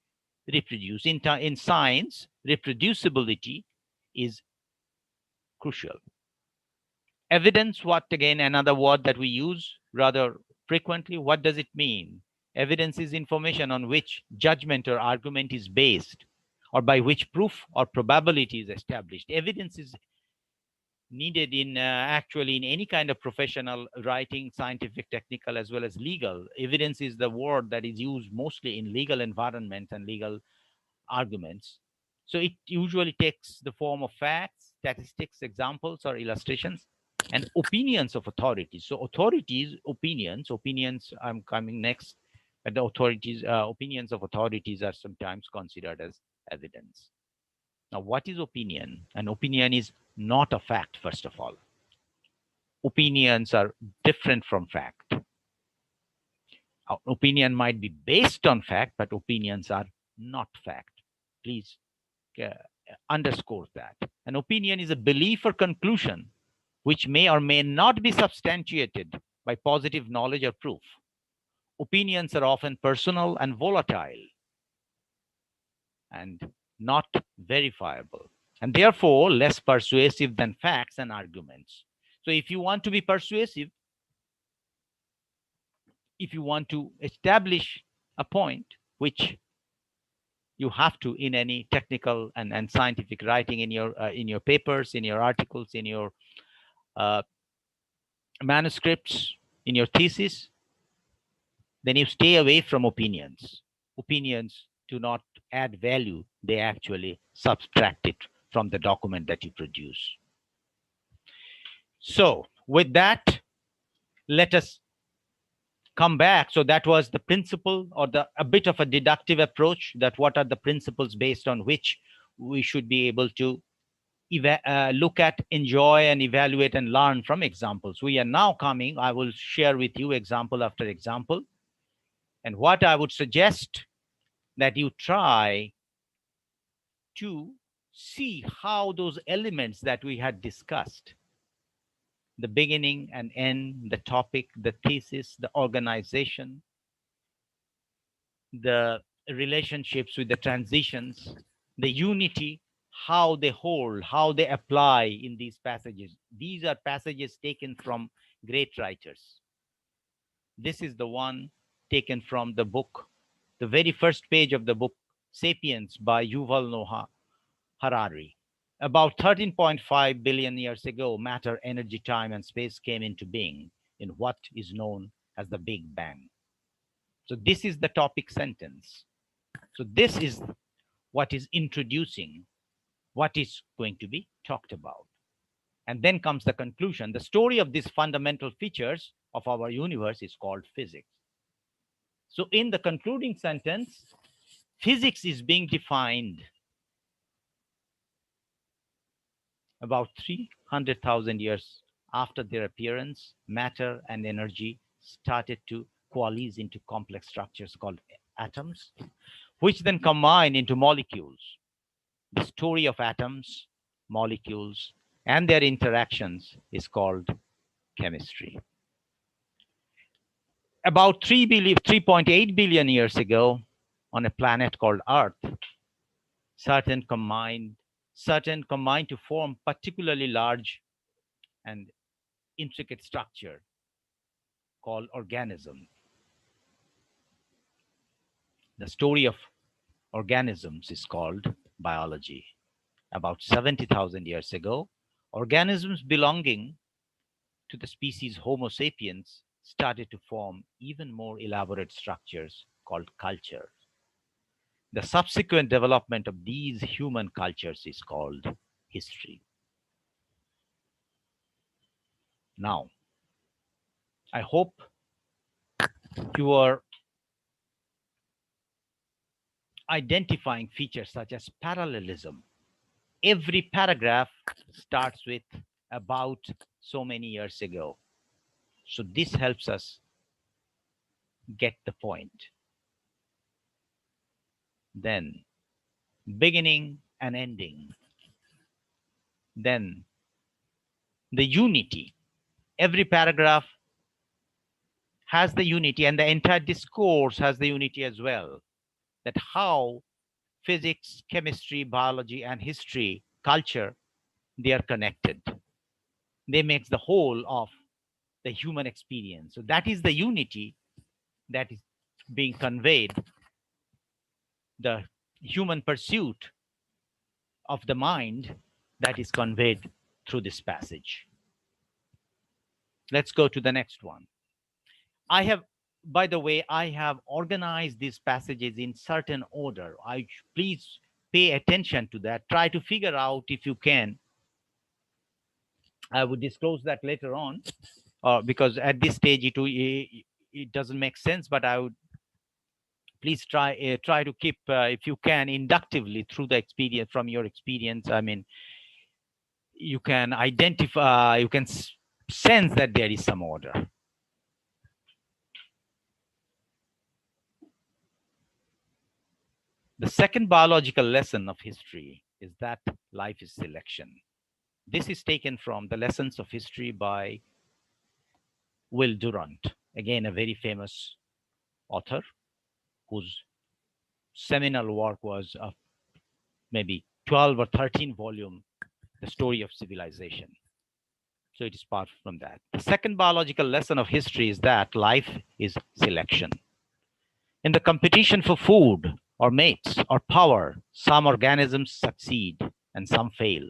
reproduced. In science, reproducibility is crucial. Evidence, what again, another word that we use rather frequently. What does it mean? Evidence is information on which judgment or argument is based, or by which proof or probability is established. Evidence is needed in actually in any kind of professional writing, scientific, technical, as well as legal. Evidence is the word that is used mostly in legal environments and legal arguments. So it usually takes the form of facts, statistics, examples, or illustrations, and opinions of authorities. So authorities, opinions, I'm coming next, but the authorities, opinions of authorities are sometimes considered as evidence. Now, what is opinion? An opinion is not a fact, first of all. Opinions are different from fact. Opinion might be based on fact, but opinions are not fact. Please underscore that. An opinion is a belief or conclusion which may or may not be substantiated by positive knowledge or proof. Opinions are often personal and volatile and not verifiable, and therefore less persuasive than facts and arguments. So if you want to be persuasive, if you want to establish a point, which you have to in any technical and scientific writing, in your papers, in your articles, in your manuscripts, in your thesis, then you stay away from opinions. Opinions do not add value. They actually subtract it from the document that you produce. So with that, let us come back. So that was the principle, or a bit of a deductive approach, that what are the principles based on which we should be able to look at, enjoy, and evaluate and learn from examples. We are now coming, I will share with you example after example. And what I would suggest that you try to see how those elements that we had discussed, the beginning and end, the topic, the thesis, the organization, the relationships with the transitions, the unity, how they hold, how they apply in these passages. These are passages taken from great writers. This is the one taken from the book, the very first page of the book, Sapiens by Yuval Noah Harari. About 13.5 billion years ago, matter, energy, time, and space came into being in what is known as the Big Bang. So this is the topic sentence. So this is what is introducing what is going to be talked about. And then comes the conclusion. The story of these fundamental features of our universe is called physics. So in the concluding sentence, physics is being defined about 300,000 years after their appearance. Matter and energy started to coalesce into complex structures called atoms, which then combine into molecules. The story of atoms, molecules, and their interactions is called chemistry. About 3.8 billion years ago, on a planet called Earth, certain combined to form particularly large and intricate structure called organism. The story of organisms is called biology. About 70,000 years ago, organisms belonging to the species Homo sapiens started to form even more elaborate structures called culture. The subsequent development of these human cultures is called history. Now, I hope you are identifying features such as parallelism. Every paragraph starts with about so many years ago. So this helps us get the point. Then beginning and ending. Then the unity. Every paragraph has the unity, and the entire discourse has the unity as well, that how physics, chemistry, biology, and history, culture, they are connected. They make the whole of the human experience. So that is the unity that is being conveyed, the human pursuit of the mind that is conveyed through this passage. Let's go to the next one. I have, by the way, I have organized these passages in certain order. Please pay attention to that. Try to figure out if you can. I would disclose that later on, because at this stage it doesn't make sense. But I would please try to keep, if you can, inductively through the experience, from your experience. I mean, you can identify, you can sense that there is some order. The second biological lesson of history is that life is selection. This is taken from The Lessons of History by Will Durant, again, a very famous author whose seminal work was maybe 12 or 13 volume, The Story of Civilization. So it is part from that. The second biological lesson of history is that life is selection. In the competition for food or mates or power, some organisms succeed and some fail.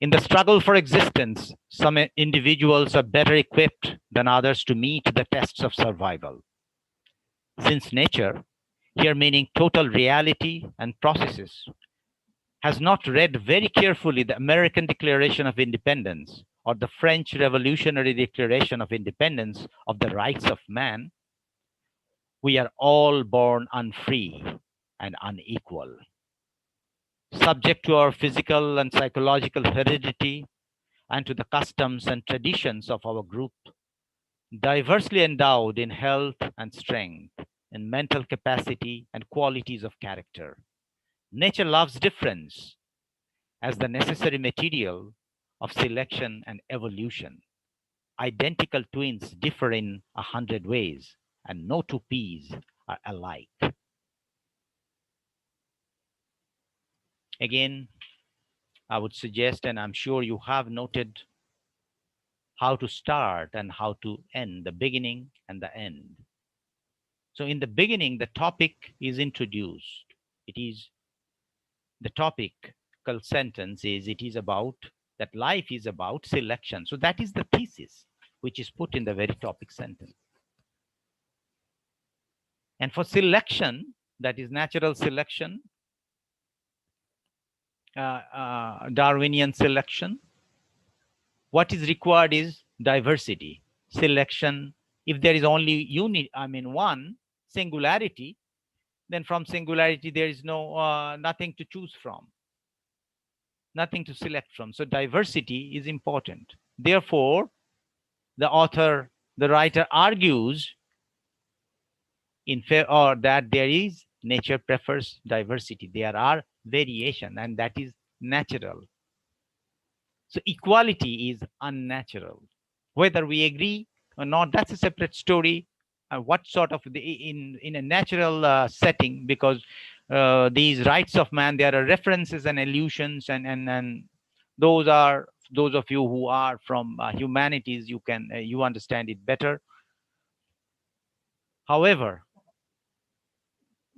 In the struggle for existence, some individuals are better equipped than others to meet the tests of survival. Since nature, here meaning total reality and processes, has not read very carefully the American Declaration of Independence or the French Revolutionary Declaration of Independence of the Rights of Man, we are all born unfree and unequal, subject to our physical and psychological heredity and to the customs and traditions of our group, diversely endowed in health and strength, in mental capacity and qualities of character. Nature loves difference as the necessary material of selection and evolution. Identical twins differ in 100 ways, and no two peas are alike. Again, I would suggest, and I'm sure you have noted, how to start and how to end, the beginning and the end. So in the beginning, the topic is introduced. It is the topical sentence is, it is about, that life is about selection. So that is the thesis, which is put in the very topic sentence. And for selection, that is natural selection, Darwinian selection, what is required is diversity. Selection, if there is only one singularity, then from singularity there is no nothing to choose from, nothing to select from. So diversity is important. Therefore, the author, the writer argues in favor, or that there is, nature prefers diversity. There are variation, and that is natural. So equality is unnatural. Whether we agree or not, that's a separate story. What sort of in a natural setting, because these rights of man, there are references and allusions, and those are, those of you who are from humanities, you can you understand it better. However,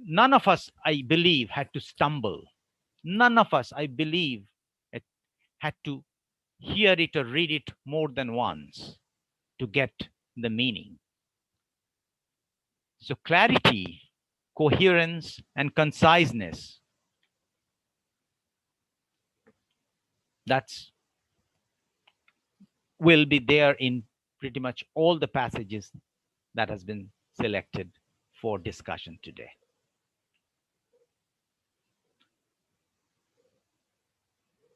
none of us, I believe, had to stumble. None of us, I believe, had to hear it or read it more than once to get the meaning. So clarity, coherence, and conciseness, that's will be there in pretty much all the passages that has been selected for discussion today.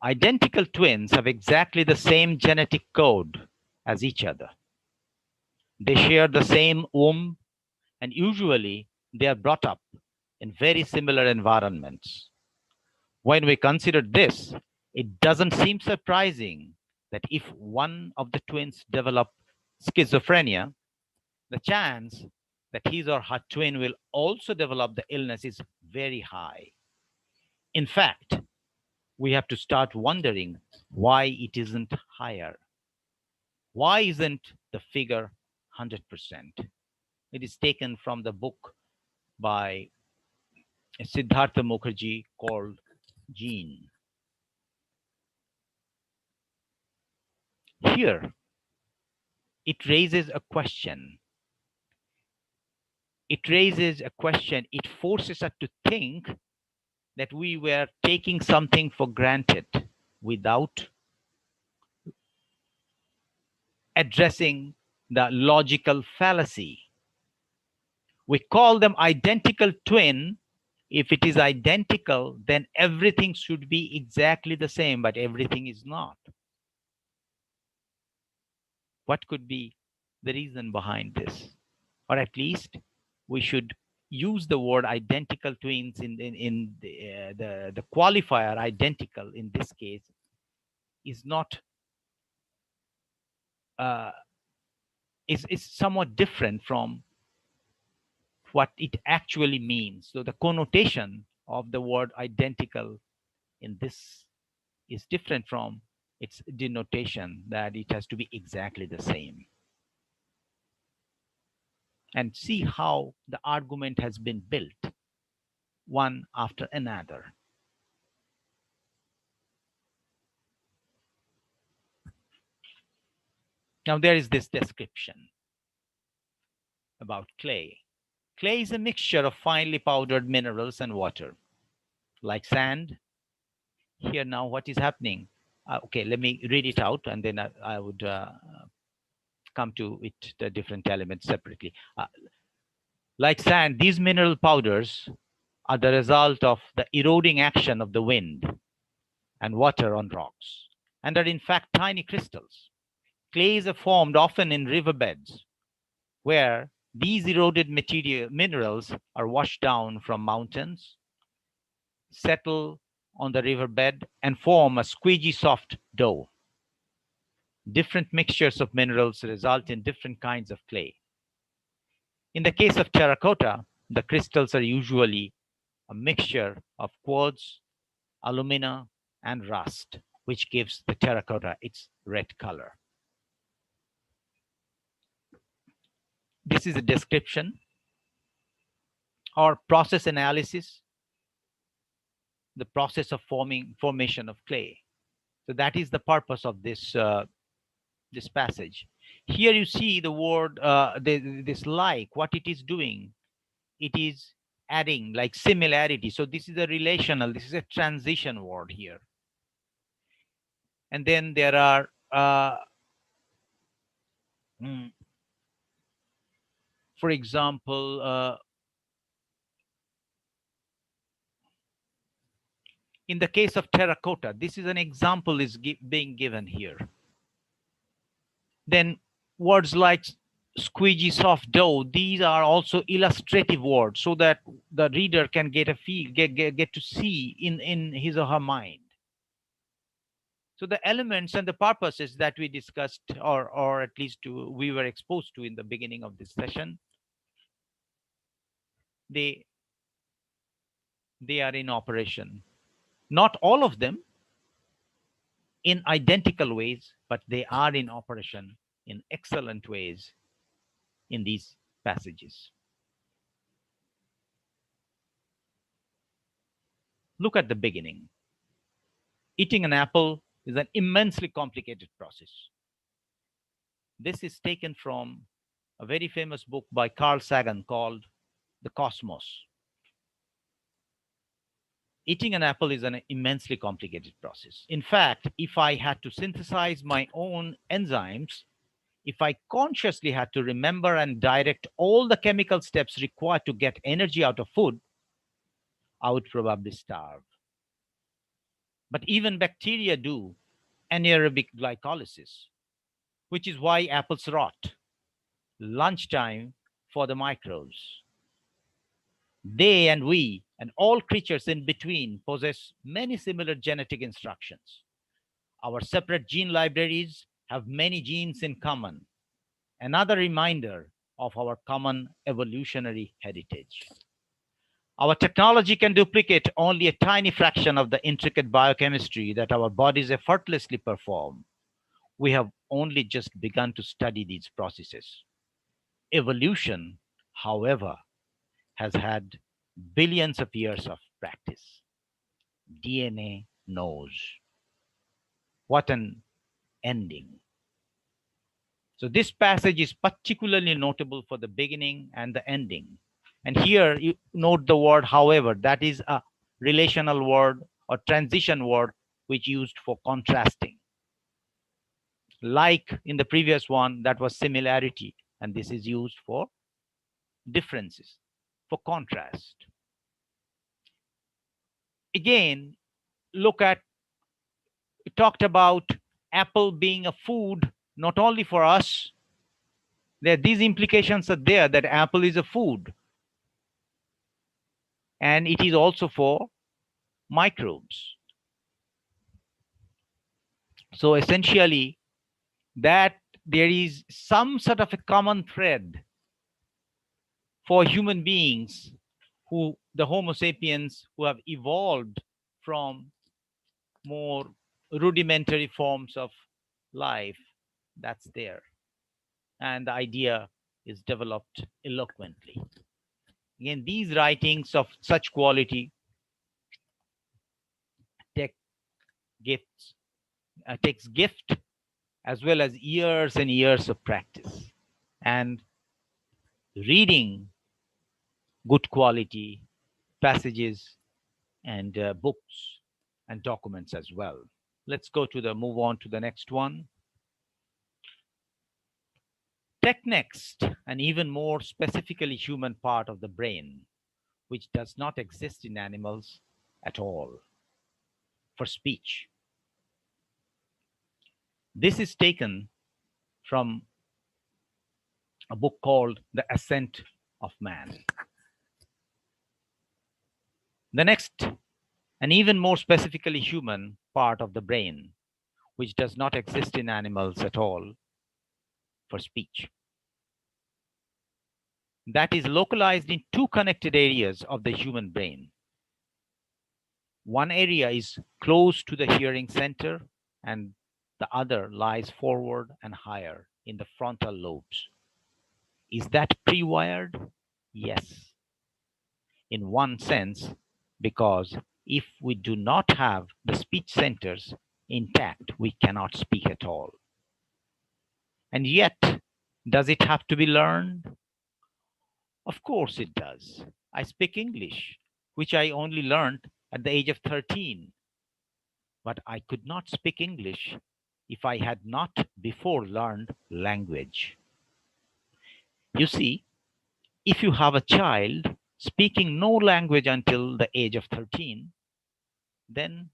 Identical twins have exactly the same genetic code as each other. They share the same womb, and usually they are brought up in very similar environments. When we consider this, it doesn't seem surprising that if one of the twins develop schizophrenia, the chance that his or her twin will also develop the illness is very high. In fact, we have to start wondering why it isn't higher. Why isn't the figure 100%? It is taken from the book by Siddhartha Mukherjee called Gene. Here, it raises a question. It forces us to think that we were taking something for granted without addressing the logical fallacy. We call them identical twin. If it is identical, then everything should be exactly the same, but everything is not. What could be the reason behind this? Or at least we should use the word identical twins in the qualifier identical in this case is not is somewhat different from what it actually means. So the connotation of the word identical in this is different from its denotation that it has to be exactly the same. And see how the argument has been built one after another. Now there is this description about clay. Clay is a mixture of finely powdered minerals and water, like sand. Here now what is happening? Okay, let me read it out and then I would come to it, the different elements separately. Like sand, these mineral powders are the result of the eroding action of the wind and water on rocks, and are in fact tiny crystals. Clays are formed often in riverbeds, where these eroded minerals are washed down from mountains, settle on the riverbed, and form a squeegee soft dough. Different mixtures of minerals result in different kinds of clay. In the case of terracotta, the crystals are usually a mixture of quartz, alumina, and rust, which gives the terracotta its red color. This is a description or process analysis, the process of formation of clay. So that is the purpose of this this passage. Here you see the word this like, what it is doing. It is adding like similarity. So this is a relational, this is a transition word here. And then there are for example, in the case of terracotta, this is an example is being given here. Then words like squeegee soft dough, these are also illustrative words so that the reader can get a feel, get to see in his or her mind. So the elements and the purposes that we discussed, or at least we were exposed to in the beginning of this session, they are in operation. Not all of them in identical ways, but they are in operation in excellent ways in these passages. Look at the beginning. Eating an apple is an immensely complicated process. This is taken from a very famous book by Carl Sagan called The Cosmos. Eating an apple is an immensely complicated process. In fact, if I had to synthesize my own enzymes, if I consciously had to remember and direct all the chemical steps required to get energy out of food, I would probably starve. But even bacteria do anaerobic glycolysis, which is why apples rot. Lunchtime for the microbes. They and we and all creatures in between possess many similar genetic instructions. Our separate gene libraries have many genes in common. Another reminder of our common evolutionary heritage. Our technology can duplicate only a tiny fraction of the intricate biochemistry that our bodies effortlessly perform. We have only just begun to study these processes. Evolution, however, has had billions of years of practice. DNA knows. What an ending. So this passage is particularly notable for the beginning and the ending. And here you note the word however, that is a relational word or transition word which used for contrasting. Like in the previous one, that was similarity, and this is used for differences, for contrast. Again, look at, we talked about apple being a food, not only for us, these implications are there that apple is a food, and it is also for microbes. So essentially, that there is some sort of a common thread for human beings who, the Homo sapiens, who have evolved from more rudimentary forms of life, that's there. And the idea is developed eloquently. Again, these writings of such quality takes gift as well as years and years of practice. And reading good quality passages and books and documents as well. Let's move on to the next one. Next, an even more specifically human part of the brain, which does not exist in animals at all, for speech. This is taken from a book called The Ascent of Man. The next, an even more specifically human part of the brain, which does not exist in animals at all, for speech. That is localized in two connected areas of the human brain. One area is close to the hearing center, and the other lies forward and higher in the frontal lobes. Is that pre-wired? Yes. In one sense, because if we do not have the speech centers intact, we cannot speak at all. And yet, does it have to be learned? Of course it does. I speak English, which I only learned at the age of 13. But I could not speak English if I had not before learned language. You see, if you have a child speaking no language until the age of 13, then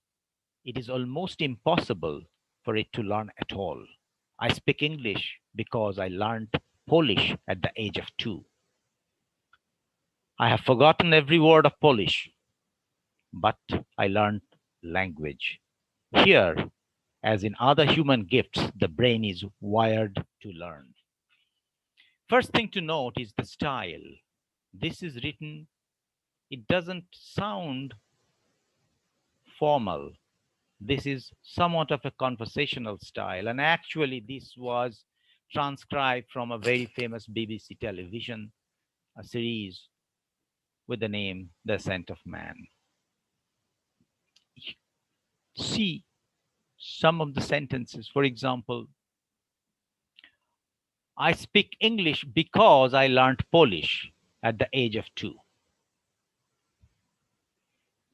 it is almost impossible for it to learn at all. I speak English because I learned Polish at the age of 2. I have forgotten every word of Polish, but I learned language. Here, as in other human gifts, the brain is wired to learn. First thing to note is the style. This is written, it doesn't sound formal. This is somewhat of a conversational style, and actually this was transcribed from a very famous BBC television series with the name The Ascent of Man. See some of the sentences. For example, I speak English because I learned Polish at the age of 2.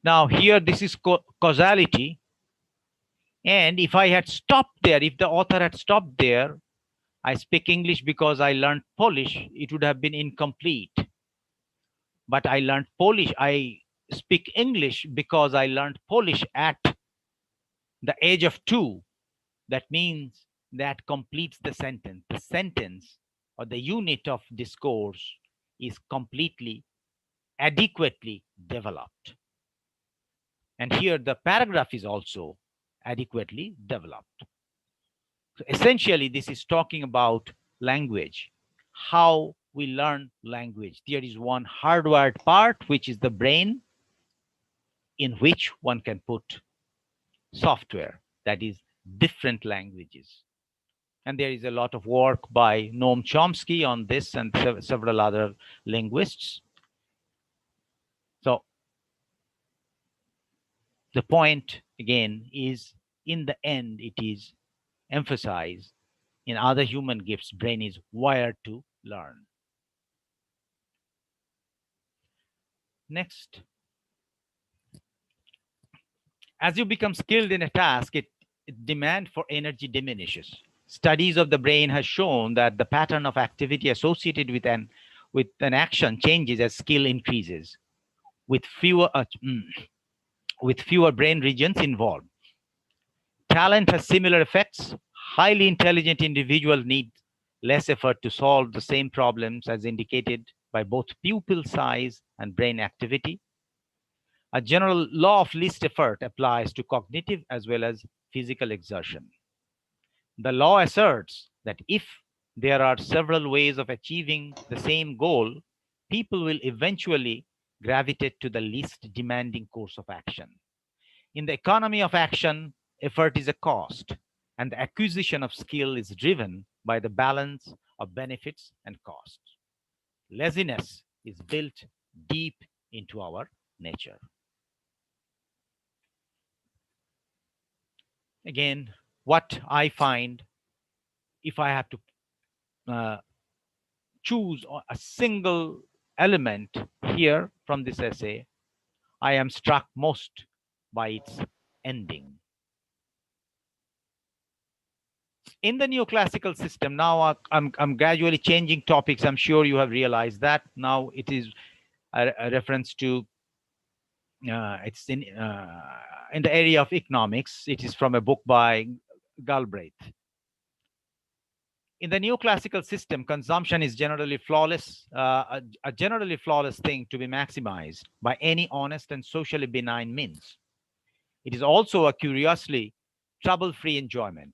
Now here this is causality, and if I had stopped there, if the author had stopped there, I speak English because I learned Polish, it would have been incomplete. But I learned Polish, I speak English because I learned Polish at the age of 2. That means that completes the sentence. The sentence or the unit of discourse is completely, adequately developed. And here the paragraph is also adequately developed. So essentially, this is talking about language, how we learn language. There is one hardwired part, which is the brain, in which one can put software, that is different languages. And there is a lot of work by Noam Chomsky on this and several other linguists. So the point again is, in the end, it is emphasized in other human gifts, brain is wired to learn. Next, as you become skilled in a task, demand for energy diminishes. Studies of the brain has shown that the pattern of activity associated with an action changes as skill increases, with fewer brain regions involved. Talent has similar effects. Highly intelligent individuals need less effort to solve the same problems, as indicated by both pupil size and brain activity. A general law of least effort applies to cognitive as well as physical exertion. The law asserts that if there are several ways of achieving the same goal, people will eventually gravitate to the least demanding course of action. In the economy of action, effort is a cost, and the acquisition of skill is driven by the balance of benefits and costs. Laziness is built deep into our nature. Again, what I find, if I have to choose a single element here from this essay, I am struck most by its ending. In the neoclassical system, now I'm gradually changing topics. I'm sure you have realized that. Now it is a reference to, it's in the area of economics. It is from a book by Galbraith. In the neoclassical system, consumption is generally flawless, a generally flawless thing to be maximized by any honest and socially benign means. It is also a curiously trouble-free enjoyment.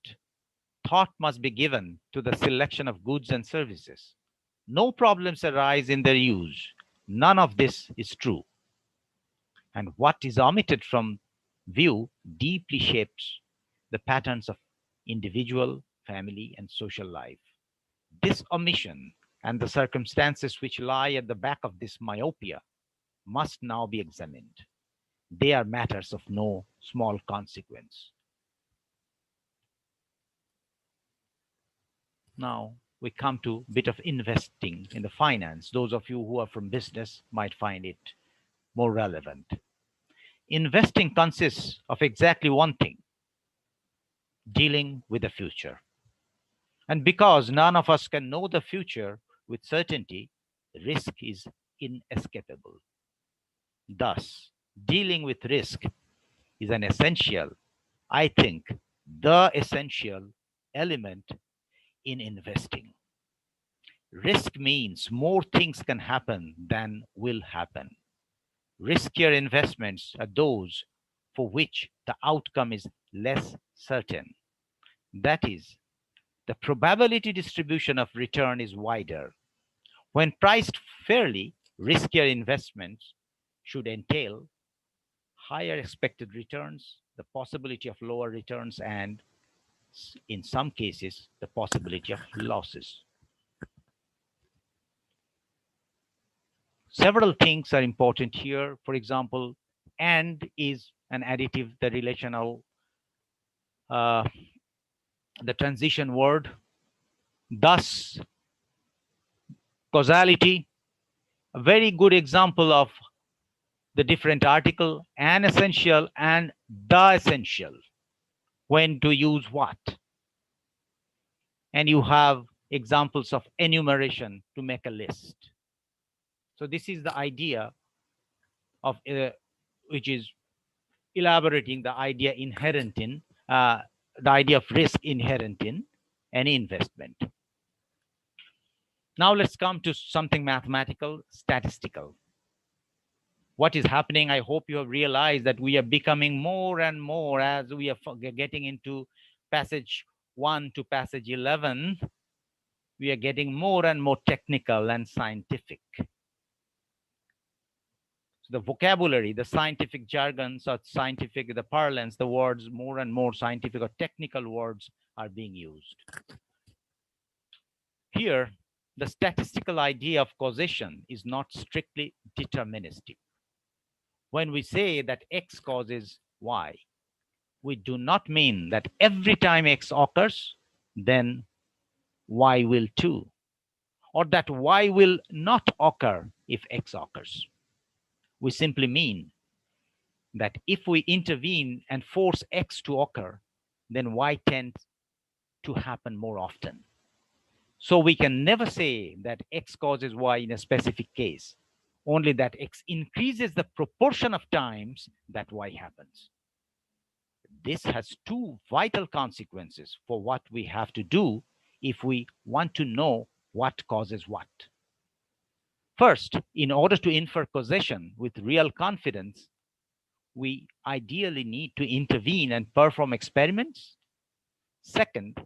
Thought must be given to the selection of goods and services. No problems arise in their use. None of this is true. And what is omitted from view deeply shapes the patterns of individual, family, and social life. This omission and the circumstances which lie at the back of this myopia must now be examined. They are matters of no small consequence. Now we come to a bit of investing in the finance. Those of you who are from business might find it more relevant. Investing consists of exactly one thing: dealing with the future. And because none of us can know the future with certainty, risk is inescapable. Thus, dealing with risk is an essential, I think, the essential element in investing. Risk means more things can happen than will happen. Riskier investments are those for which the outcome is less certain. That is, the probability distribution of return is wider. When priced fairly, riskier investments should entail higher expected returns, the possibility of lower returns, and in some cases, the possibility of losses. Several things are important here. For example, and is an additive, the relational, the transition word. Thus, causality, a very good example of the different article, an essential and the essential. When to use what? And you have examples of enumeration to make a list. So this is the idea of which is elaborating the idea inherent in the idea of risk inherent in any investment. Now let's come to something mathematical, statistical. What is happening? I hope you have realized that we are becoming more and more, as we are getting into passage 1 to passage 11, we are getting more and more technical and scientific. So the vocabulary, the scientific jargon, so scientific, the parlance, the words, more and more scientific or technical words are being used. Here, the statistical idea of causation is not strictly deterministic. When we say that X causes Y, we do not mean that every time X occurs, then Y will too, or that Y will not occur if X occurs. We simply mean that if we intervene and force X to occur, then Y tends to happen more often. So we can never say that X causes Y in a specific case, only that X increases the proportion of times that Y happens. This has two vital consequences for what we have to do if we want to know what causes what. First, in order to infer causation with real confidence, we ideally need to intervene and perform experiments. Second,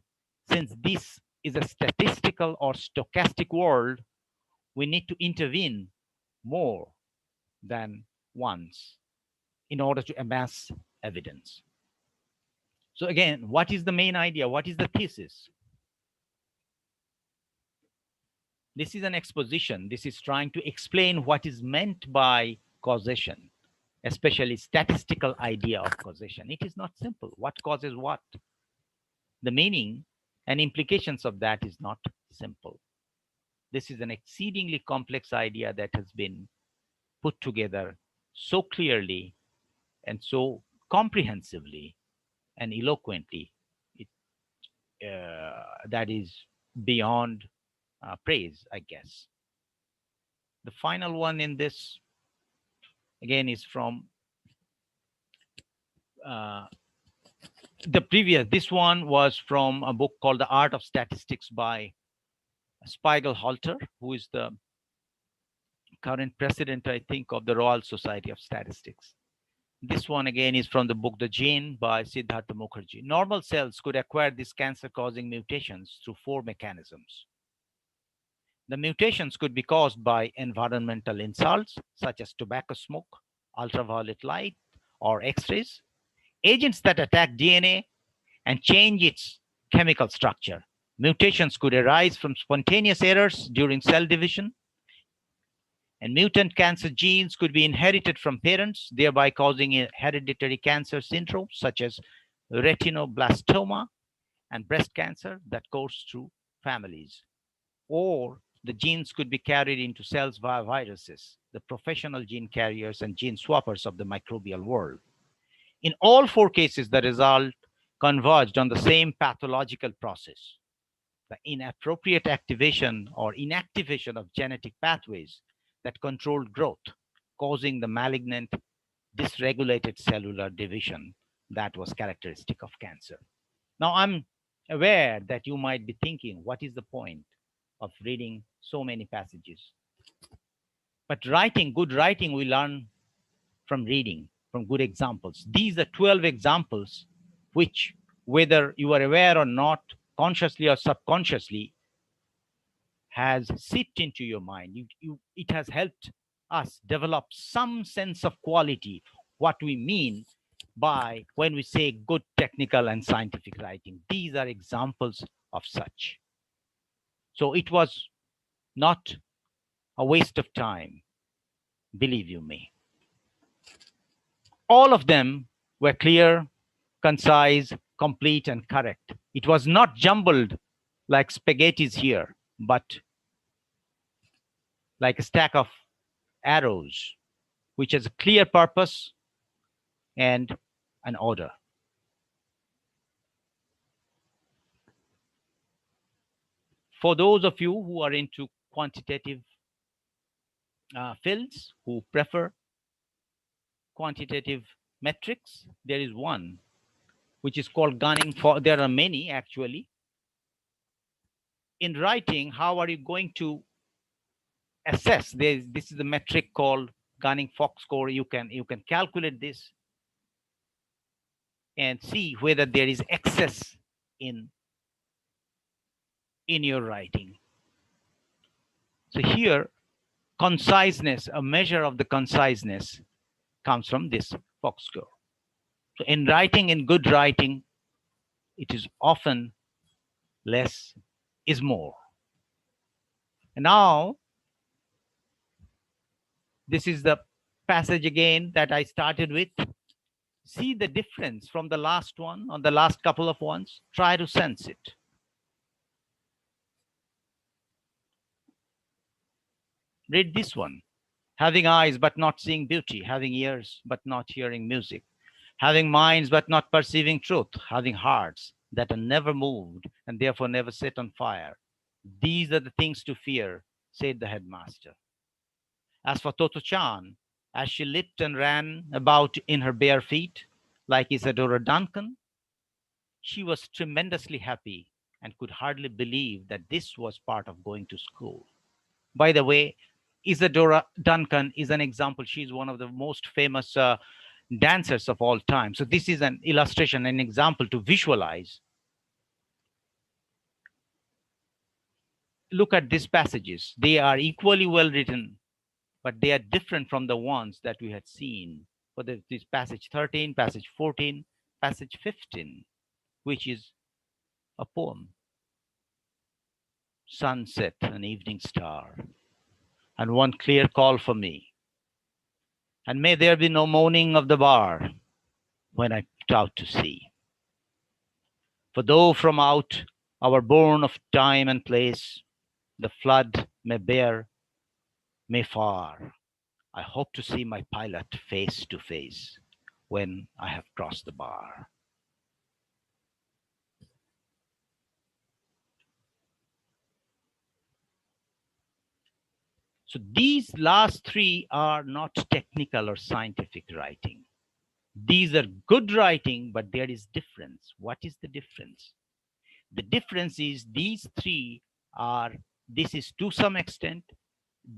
since this is a statistical or stochastic world, we need to intervene more than once in order to amass evidence. So again, what is the main idea? What is the thesis? This is an exposition. This is trying to explain what is meant by causation, especially statistical idea of causation. It is not simple. What causes what? The meaning and implications of that is not simple. This is an exceedingly complex idea that has been put together so clearly and so comprehensively and eloquently. That is beyond praise, I guess. The final one in this, again, is from this one was from a book called The Art of Statistics by Spiegelhalter, who is the current president, I think, of the Royal Society of Statistics. This one again is from the book The Gene by Siddhartha Mukherjee. Normal cells could acquire these cancer-causing mutations through 4 mechanisms. The mutations could be caused by environmental insults, such as tobacco smoke, ultraviolet light, or X-rays, agents that attack DNA and change its chemical structure. Mutations could arise from spontaneous errors during cell division, and mutant cancer genes could be inherited from parents, thereby causing a hereditary cancer syndrome, such as retinoblastoma and breast cancer that goes through families. Or the genes could be carried into cells via viruses, the professional gene carriers and gene swappers of the microbial world. In all 4 cases, the result converged on the same pathological process, the inappropriate activation or inactivation of genetic pathways that controlled growth, causing the malignant, dysregulated cellular division that was characteristic of cancer. Now, I'm aware that you might be thinking, what is the point of reading so many passages? But good writing, we learn from reading, from good examples. These are 12 examples which, whether you are aware or not, consciously or subconsciously, has seeped into your mind. It has helped us develop some sense of quality, what we mean by when we say good technical and scientific writing. These are examples of such. So it was not a waste of time, believe you me. All of them were clear, concise, complete, and correct. It was not jumbled like spaghettis here, but like a stack of arrows, which has a clear purpose and an order. For those of you who are into quantitative fields, who prefer quantitative metrics, there is one which is called gunning for. There are many actually. In writing, how are you going to assess? This is a metric called Gunning-Fox score. You can calculate this and see whether there is excess in in your writing. So here, conciseness, a measure of the conciseness comes from this Fox score. So in writing, in good writing, it is often less is more. And now, this is the passage again that I started with. See the difference from the last one, on the last couple of ones. Try to sense it. Read this one. Having eyes but not seeing beauty, having ears but not hearing music, having minds but not perceiving truth, having hearts that are never moved and therefore never set on fire. These are the things to fear, said the headmaster. As for Toto-chan, as she leaped and ran about in her bare feet, like Isadora Duncan, she was tremendously happy and could hardly believe that this was part of going to school. By the way, Isadora Duncan is an example. She's one of the most famous dancers of all time. So this is an illustration, an example to visualize. Look at these passages. They are equally well written, but they are different from the ones that we had seen for this passage 13, passage 14, passage 15, which is a poem. Sunset, an evening star, and one clear call for me. And may there be no moaning of the bar when I put out to sea. For though from out our bourne of time and place, the flood may bear me far, I hope to see my pilot face to face when I have crossed the bar. So these last three are not technical or scientific writing. These are good writing, but there is difference. What is the difference? The difference is these three are, this is to some extent,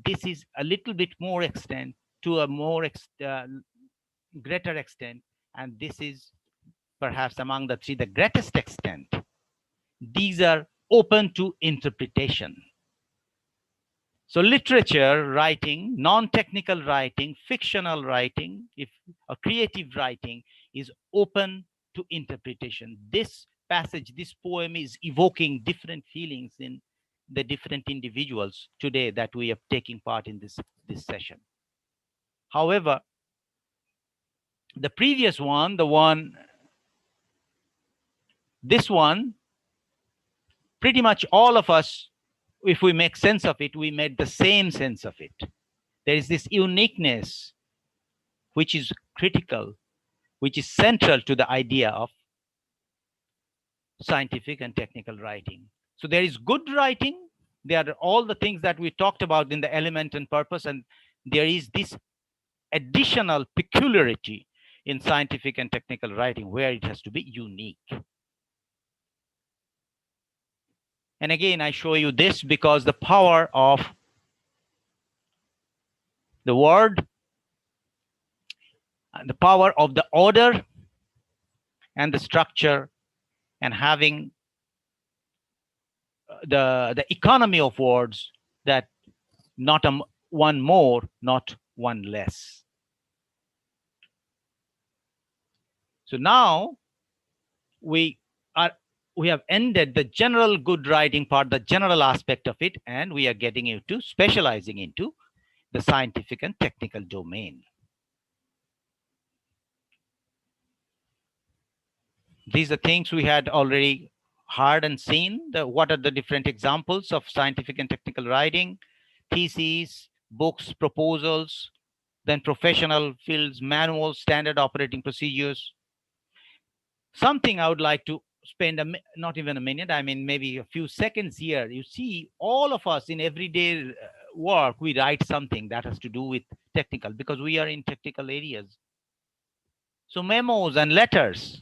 this is a little bit more extent, to a more greater extent, and this is perhaps among the three the greatest extent. These are open to interpretation. So literature writing, non-technical writing, fictional writing, if a creative writing is open to interpretation. This passage, this poem is evoking different feelings in the different individuals today that we are taking part in this session. However, the previous one, this one, pretty much all of us, if we make sense of it, we made the same sense of it. There is this uniqueness which is critical, which is central to the idea of scientific and technical writing. So there is good writing. There are all the things that we talked about in the element and purpose, and there is this additional peculiarity in scientific and technical writing where it has to be unique. And again, I show you this because the power of the word, and the power of the order and the structure, and having the economy of words, that not one more, not one less. So now we have ended the general good writing part, the general aspect of it, and we are getting into specializing into the scientific and technical domain. These are things we had already heard and seen. What are the different examples of scientific and technical writing? Theses, books, proposals, then professional fields, manuals, standard operating procedures. Something I would like to spend not even a minute, I mean maybe a few seconds here. You see, all of us in everyday work, we write something that has to do with technical because we are in technical areas. So memos and letters,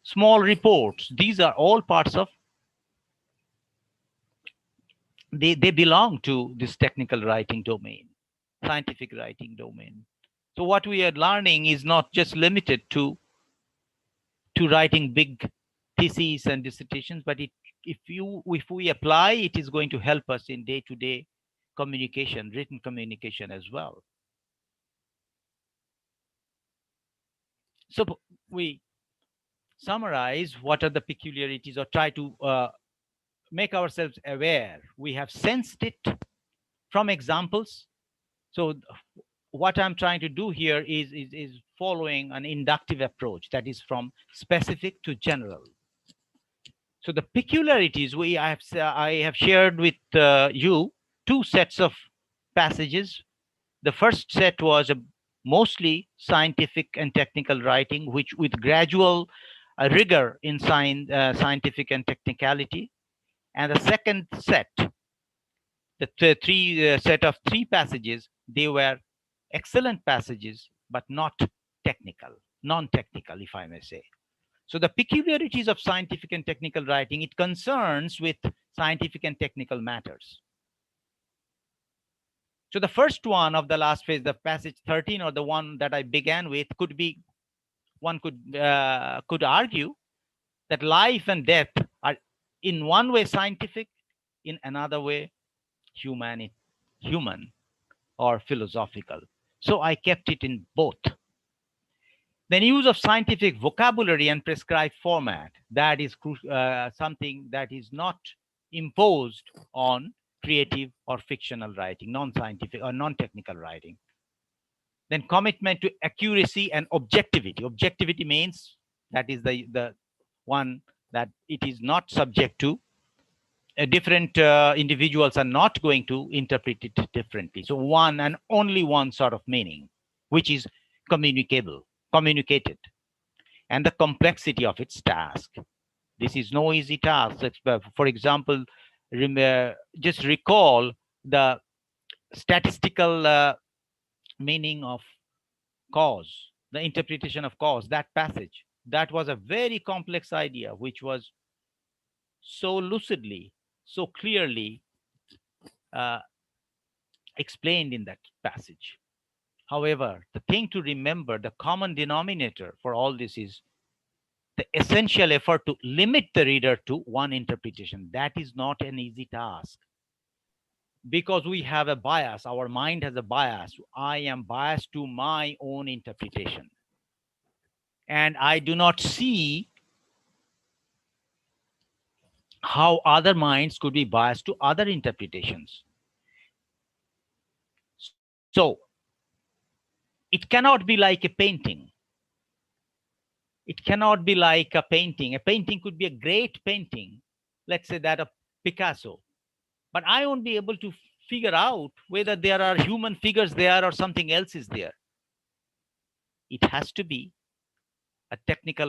small reports, these are all parts of, they belong to this technical writing domain, scientific writing domain. So what we are learning is not just limited to writing big theses and dissertations, but it if we apply, it is going to help us in day-to-day communication, written communication as well. So we summarize what are the peculiarities, or try to make ourselves aware. We have sensed it from examples. So what I'm trying to do here is following an inductive approach, that is from specific to general. So the peculiarities I have shared with you two sets of passages. The first set was a mostly scientific and technical writing, which with gradual rigor in scientific and technicality. And the second set, the set of three passages, they were excellent passages, but not technical, non-technical, if I may say. So the peculiarities of scientific and technical writing, it concerns with scientific and technical matters. So the first one of the last phase, the passage 13, or the one that I began with, could be, one could argue that life and death are in one way scientific, in another way human or philosophical. So I kept it in both. Then use of scientific vocabulary and prescribed format, that is something that is not imposed on creative or fictional writing, non-scientific or non-technical writing. Then commitment to accuracy and objectivity. Objectivity means that is the one that it is not subject to different individuals are not going to interpret it differently. So one and only one sort of meaning, which is communicated, and the complexity of its task. This is no easy task. For example, just recall the statistical meaning of cause, the interpretation of cause, that passage. That was a very complex idea, which was so lucidly, so clearly explained in that passage. However, the thing to remember, the common denominator for all this is the essential effort to limit the reader to one interpretation. That is not an easy task, because we have a bias. Our mind has a bias. I am biased to my own interpretation, and I do not see how other minds could be biased to other interpretations. So it cannot be like a painting. It cannot be like a painting. A painting could be a great painting, let's say that of Picasso, but I won't be able to figure out whether there are human figures there or something else is there. It has to be a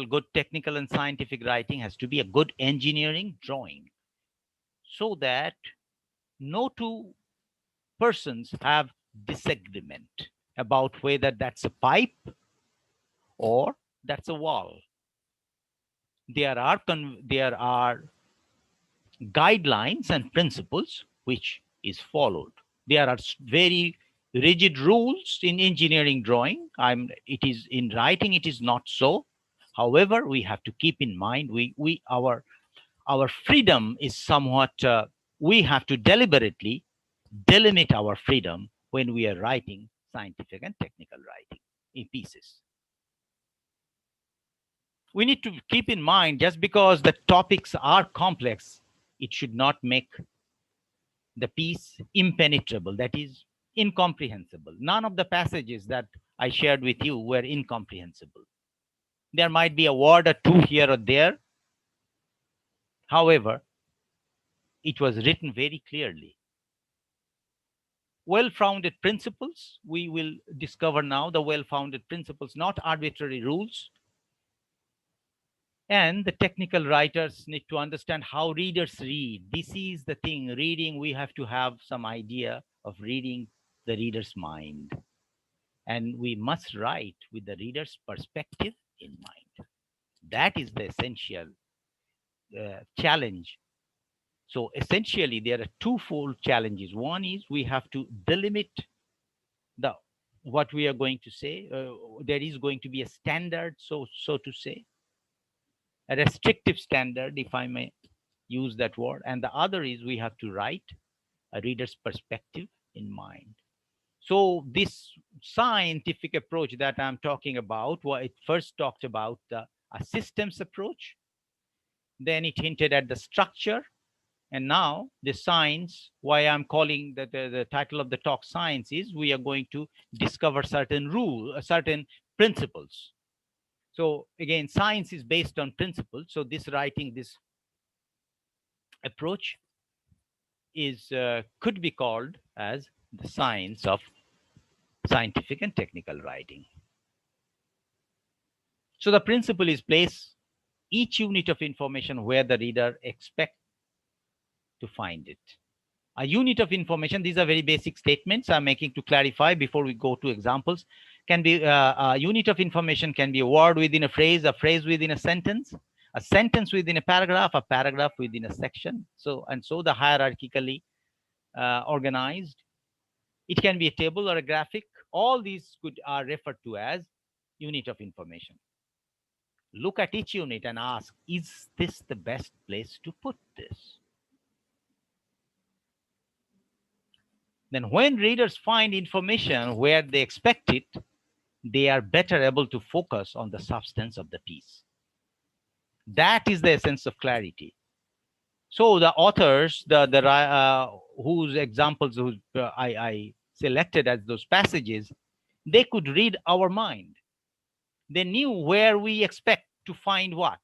good technical and scientific writing, has to be a good engineering drawing, so that no two persons have disagreement about whether that's a pipe or that's a wall. There are guidelines and principles which is followed. There are very rigid rules in engineering drawing. It is in writing, it is not so. However, we have to keep in mind our freedom is somewhat we have to deliberately delimit our freedom when we are writing scientific and technical writing in pieces. We need to keep in mind, just because the topics are complex, it should not make the piece impenetrable, that is incomprehensible. None of the passages that I shared with you were incomprehensible. There might be a word or two here or there. However, it was written very clearly. Well-founded principles, we will discover now the well-founded principles, not arbitrary rules. And the technical writers need to understand how readers read. This is the thing. Reading, we have to have some idea of reading the reader's mind. And we must write with the reader's perspective in mind. That is the essential challenge. So essentially, there are twofold challenges. One is we have to delimit what we are going to say. There is going to be a standard, so to say, a restrictive standard, if I may use that word. And the other is we have to write a reader's perspective in mind. So this scientific approach that I'm talking about, well, it first talked about a systems approach, then it hinted at the structure, and now the science, why I'm calling the title of the talk science is we are going to discover certain certain principles. So again, science is based on principles. So this approach is could be called as the science of scientific and technical writing. So the principle is place each unit of information where the reader expects to find it. A unit of information, these are very basic statements I'm making to clarify before we go to examples, can be a unit of information can be a word within a phrase within a sentence within a paragraph within a section. So the hierarchically organized. It can be a table or a graphic. All these are referred to as unit of information. Look at each unit and ask, is this the best place to put this? Then when readers find information where they expect it, they are better able to focus on the substance of the piece. That is the essence of clarity. So the authors, whose examples I selected as those passages, they could read our mind. They knew where we expect to find what,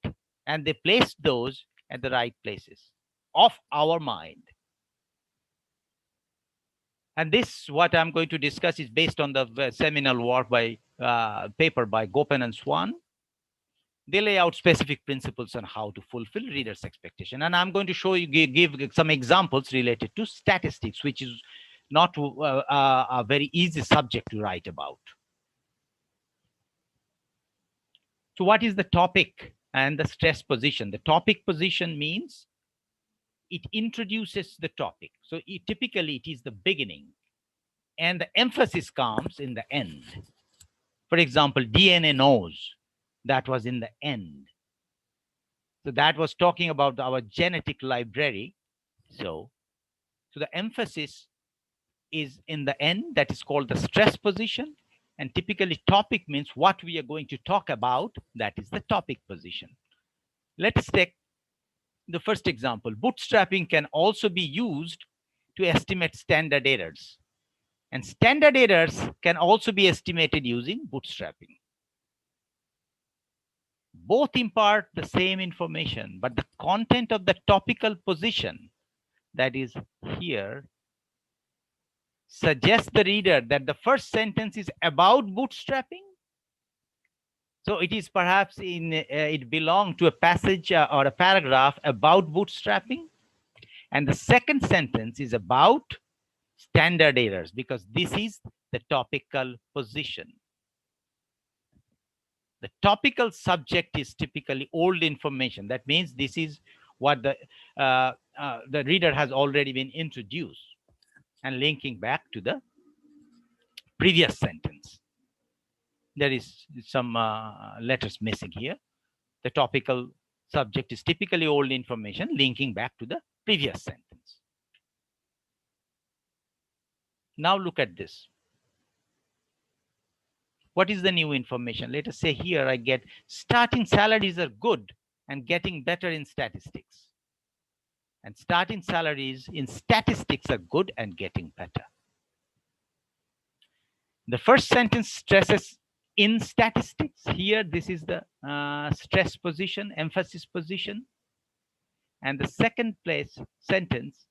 and they placed those at the right places of our mind. And this, what I'm going to discuss, is based on the seminal work by paper by Gopen and Swan. They lay out specific principles on how to fulfill readers' expectation. And I'm going to show you, give some examples related to statistics, which is not a very easy subject to write about. So what is the topic and the stress position? The topic position means it introduces the topic. So typically it is the beginning, and the emphasis comes in the end. For example, DNA knows, that was in the end. So that was talking about our genetic library. So the emphasis is in the end. That is called the stress position. And typically topic means what we are going to talk about. That is the topic position. Let's take the first example. Bootstrapping can also be used to estimate standard errors. And standard errors can also be estimated using bootstrapping. Both impart the same information, but the content of the topical position, that is here, suggests the reader that the first sentence is about bootstrapping. So it is perhaps it belongs to a passage or a paragraph about bootstrapping. And the second sentence is about standard errors, because this is the topical position. The topical subject is typically old information. That means this is what the reader has already been introduced, and linking back to the previous sentence. There is some letters missing here. The topical subject is typically old information, linking back to the previous sentence. Now look at this. What is the new information? Let us say here I get starting salaries are good and getting better in statistics. And starting salaries in statistics are good and getting better. The first sentence stresses in statistics. Here, this is the stress position, emphasis position. And the second sentence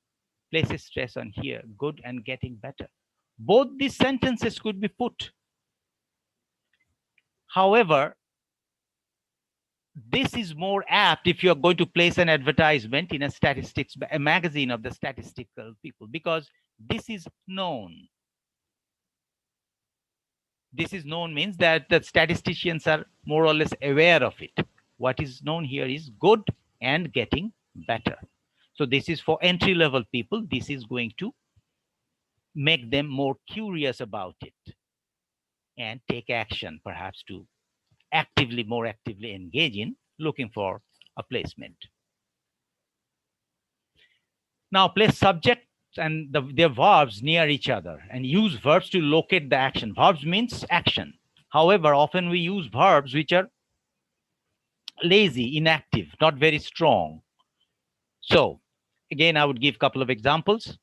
places stress on here, good and getting better. Both these sentences could be put. However, this is more apt if you're going to place an advertisement in a magazine of the statistical people, because this is known. This is known means that the statisticians are more or less aware of it. What is known here is good and getting better. So this is for entry-level people. This is going to make them more curious about it and take action, perhaps to more actively engage in looking for a placement. Now place subject and their verbs near each other and use verbs to locate the action. Verbs means action. However, often we use verbs which are lazy, inactive, not very strong. So again, I would give a couple of examples.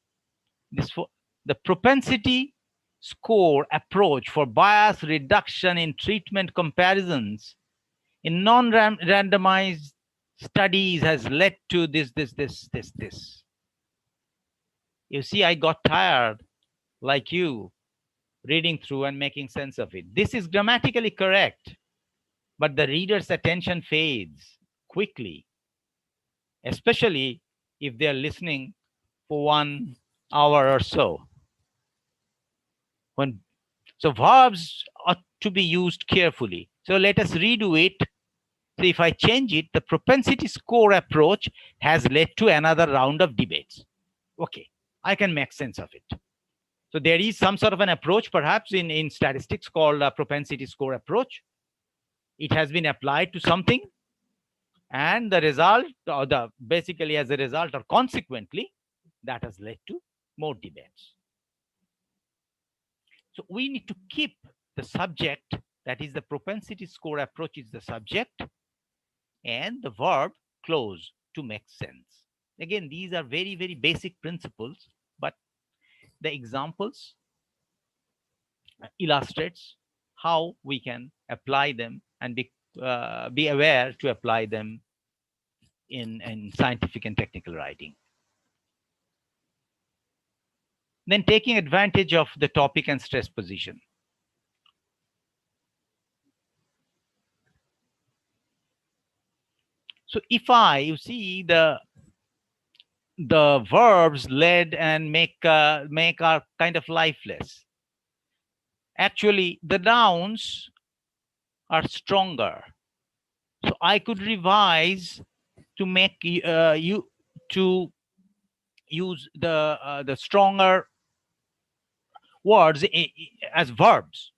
The propensity score approach for bias reduction in treatment comparisons in non-randomized studies has led to this. You see, I got tired like you reading through and making sense of it. This is grammatically correct, but the reader's attention fades quickly, especially if they're listening for 1 hour or so. So verbs are to be used carefully. So let us redo it. So if I change it, the propensity score approach has led to another round of debates. Okay, I can make sense of it. So there is some sort of an approach perhaps in statistics called a propensity score approach. It has been applied to something, and the result, or basically as a result or consequently, that has led to more debates. So we need to keep the subject, that is the propensity score approach is the subject, and the verb close to make sense. Again, these are very, very basic principles, but the examples illustrates how we can apply them and be aware to apply them in scientific and technical writing. Then taking advantage of the topic and stress position. So if you see the verbs led and make are kind of lifeless. Actually, the nouns are stronger. So I could revise to make you to use the stronger words as verbs.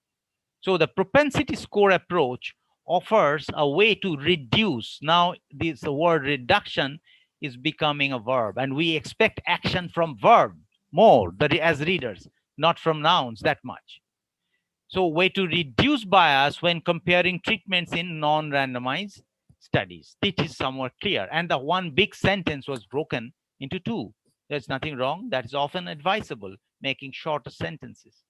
So the propensity score approach offers a way to reduce. Now this word reduction is becoming a verb, and we expect action from verb more as readers, not from nouns that much. So way to reduce bias when comparing treatments in non-randomized studies. This is somewhat clear. And the one big sentence was broken into two. There's nothing wrong. That is often advisable, making shorter sentences.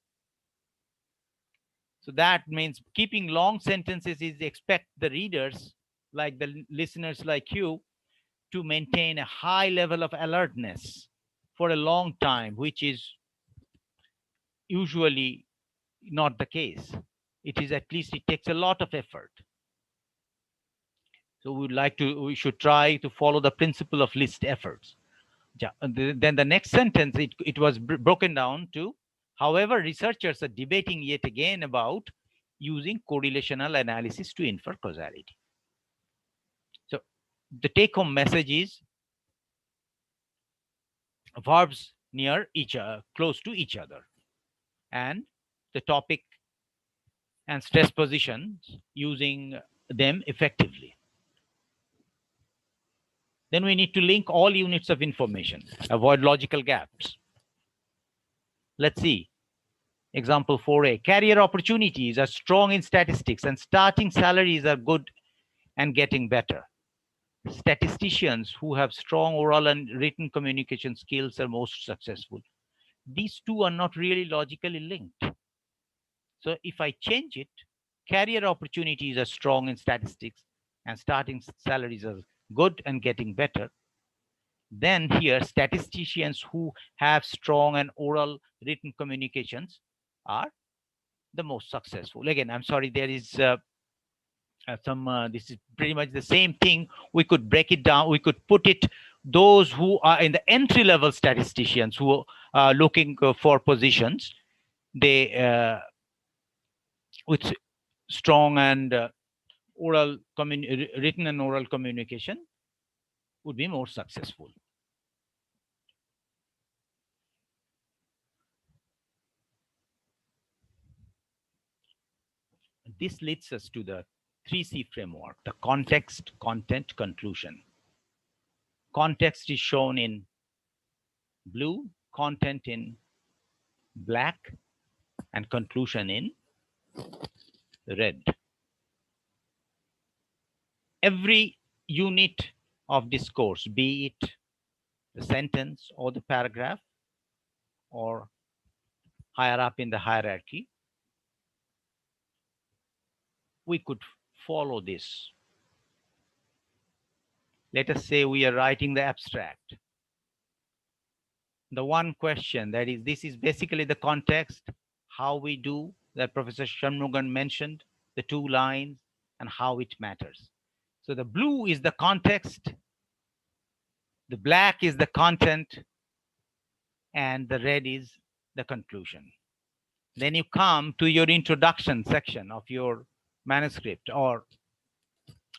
So that means keeping long sentences is expect the readers, like the listeners like you, to maintain a high level of alertness for a long time, which is usually not the case. It is, at least it takes a lot of effort. So we should try to follow the principle of least efforts. Then the next sentence, it was broken down to, however, researchers are debating yet again about using correlational analysis to infer causality. So the take-home message is verbs near each other, close to each other, and the topic and stress positions, using them effectively. Then we need to link all units of information, avoid logical gaps. Let's see. Example 4a, career opportunities are strong in statistics and starting salaries are good and getting better. Statisticians who have strong oral and written communication skills are most successful. These two are not really logically linked. So if I change it, career opportunities are strong in statistics and starting salaries are good and getting better. Then here, statisticians who have strong and oral written communications are the most successful. Again, I'm sorry, there is this is pretty much the same thing. We could break it down. We could put it, those who are in the entry-level statisticians who are looking for positions, they with strong and written and oral communication would be more successful. This leads us to the 3C framework, the context, content, conclusion. Context is shown in blue, content in black, and conclusion in red. Every unit of discourse, be it the sentence or the paragraph or higher up in the hierarchy, we could follow this. Let us say we are writing the abstract. The one question that is, this is basically the context, how we do that Professor Shanmugan mentioned, the 2 lines and how it matters. So the blue is the context, the black is the content, and the red is the conclusion. Then you come to your introduction section of your manuscript or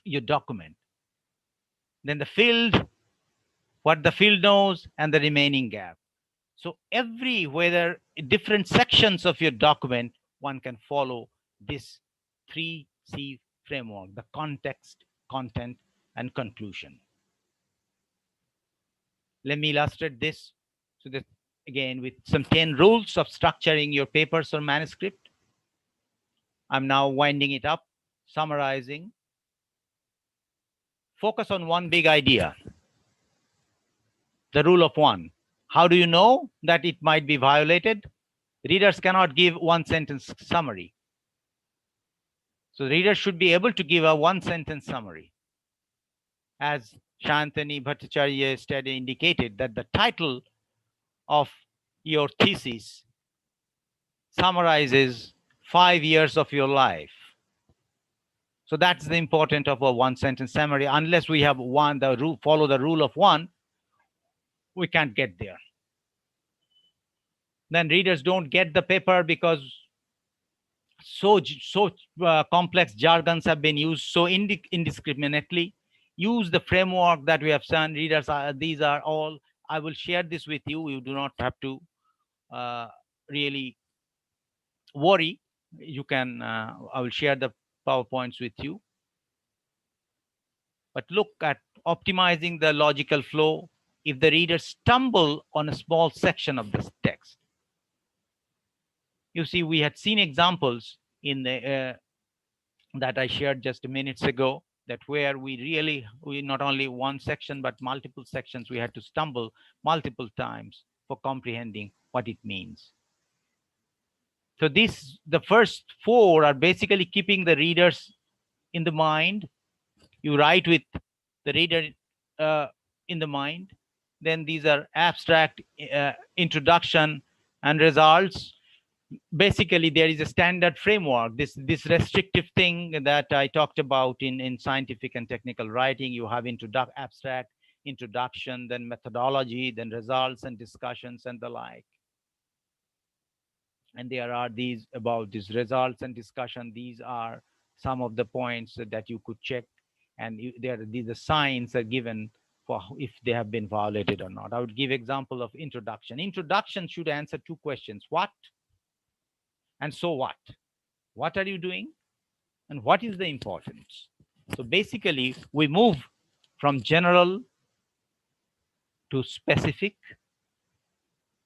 your document. Then the field, what the field knows, and the remaining gap. So whether different sections of your document, one can follow this 3C framework: the context, content, and conclusion. Let me illustrate this. So that again, with some 10 rules of structuring your papers or manuscript. I'm now winding it up, summarizing. Focus on one big idea. The rule of 1. How do you know that it might be violated? Readers cannot give 1-sentence summary. So readers should be able to give a 1-sentence summary. As Shantanu Bhattacharya study indicated, that the title of your thesis summarizes 5 years of your life. So that's the importance of a 1-sentence summary. Unless we have follow the rule of 1, we can't get there. Then readers don't get the paper because so complex jargons have been used so indiscriminately. Use the framework that we have done. Readers these are all, I will share this with you. You do not have to really worry. You can, I will share the PowerPoints with you. But look at optimizing the logical flow. If the readers stumble on a small section of this text, you see, we had seen examples in the that I shared just minutes ago, that where we not only one section, but multiple sections, we had to stumble multiple times for comprehending what it means. So the first 4 are basically keeping the readers in the mind. You write with the reader in the mind. Then these are abstract, introduction, and results. Basically, there is a standard framework, this restrictive thing that I talked about in scientific and technical writing. You have abstract, introduction, then methodology, then results and discussions and the like. And there are these about these results and discussion. These are some of the points that you could check, and the signs are given for if they have been violated or not. I would give example of introduction. Introduction should answer 2 questions: what and so what? What are you doing? And what is the importance? So basically, we move from general to specific.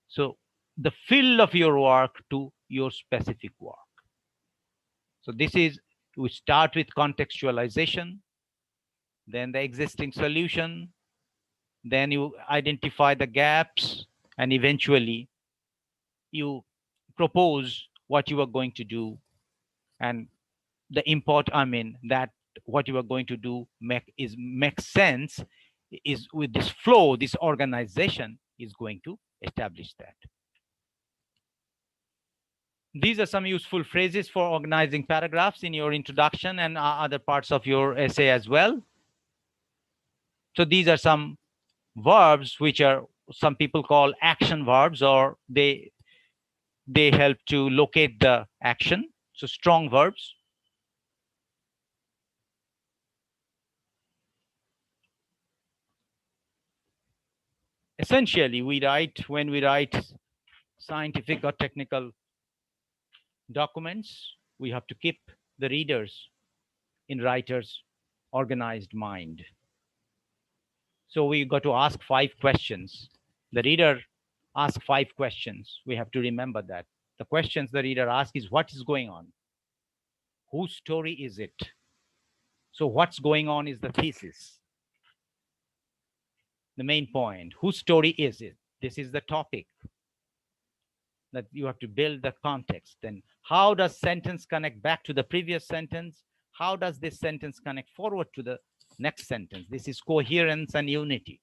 So the field of your work to your specific work. So this is, we start with contextualization, then the existing solution, then you identify the gaps, and eventually you propose what you are going to do. And the that what you are going to do makes sense, is with this flow, this organization is going to establish that. These are some useful phrases for organizing paragraphs in your introduction and other parts of your essay as well. So these are some verbs which are, some people call action verbs, or they help to locate the action. So strong verbs. Essentially, when we write scientific or technical documents, we have to keep the readers in writer's organized mind. So we got to ask 5 questions. The reader ask 5 questions. We have to remember that. The questions the reader asks is what is going on? Whose story is it? So what's going on is the thesis. The main point. Whose story is it? This is the topic that you have to build the context. Then how does sentence connect back to the previous sentence? How does this sentence connect forward to the next sentence? This is coherence and unity.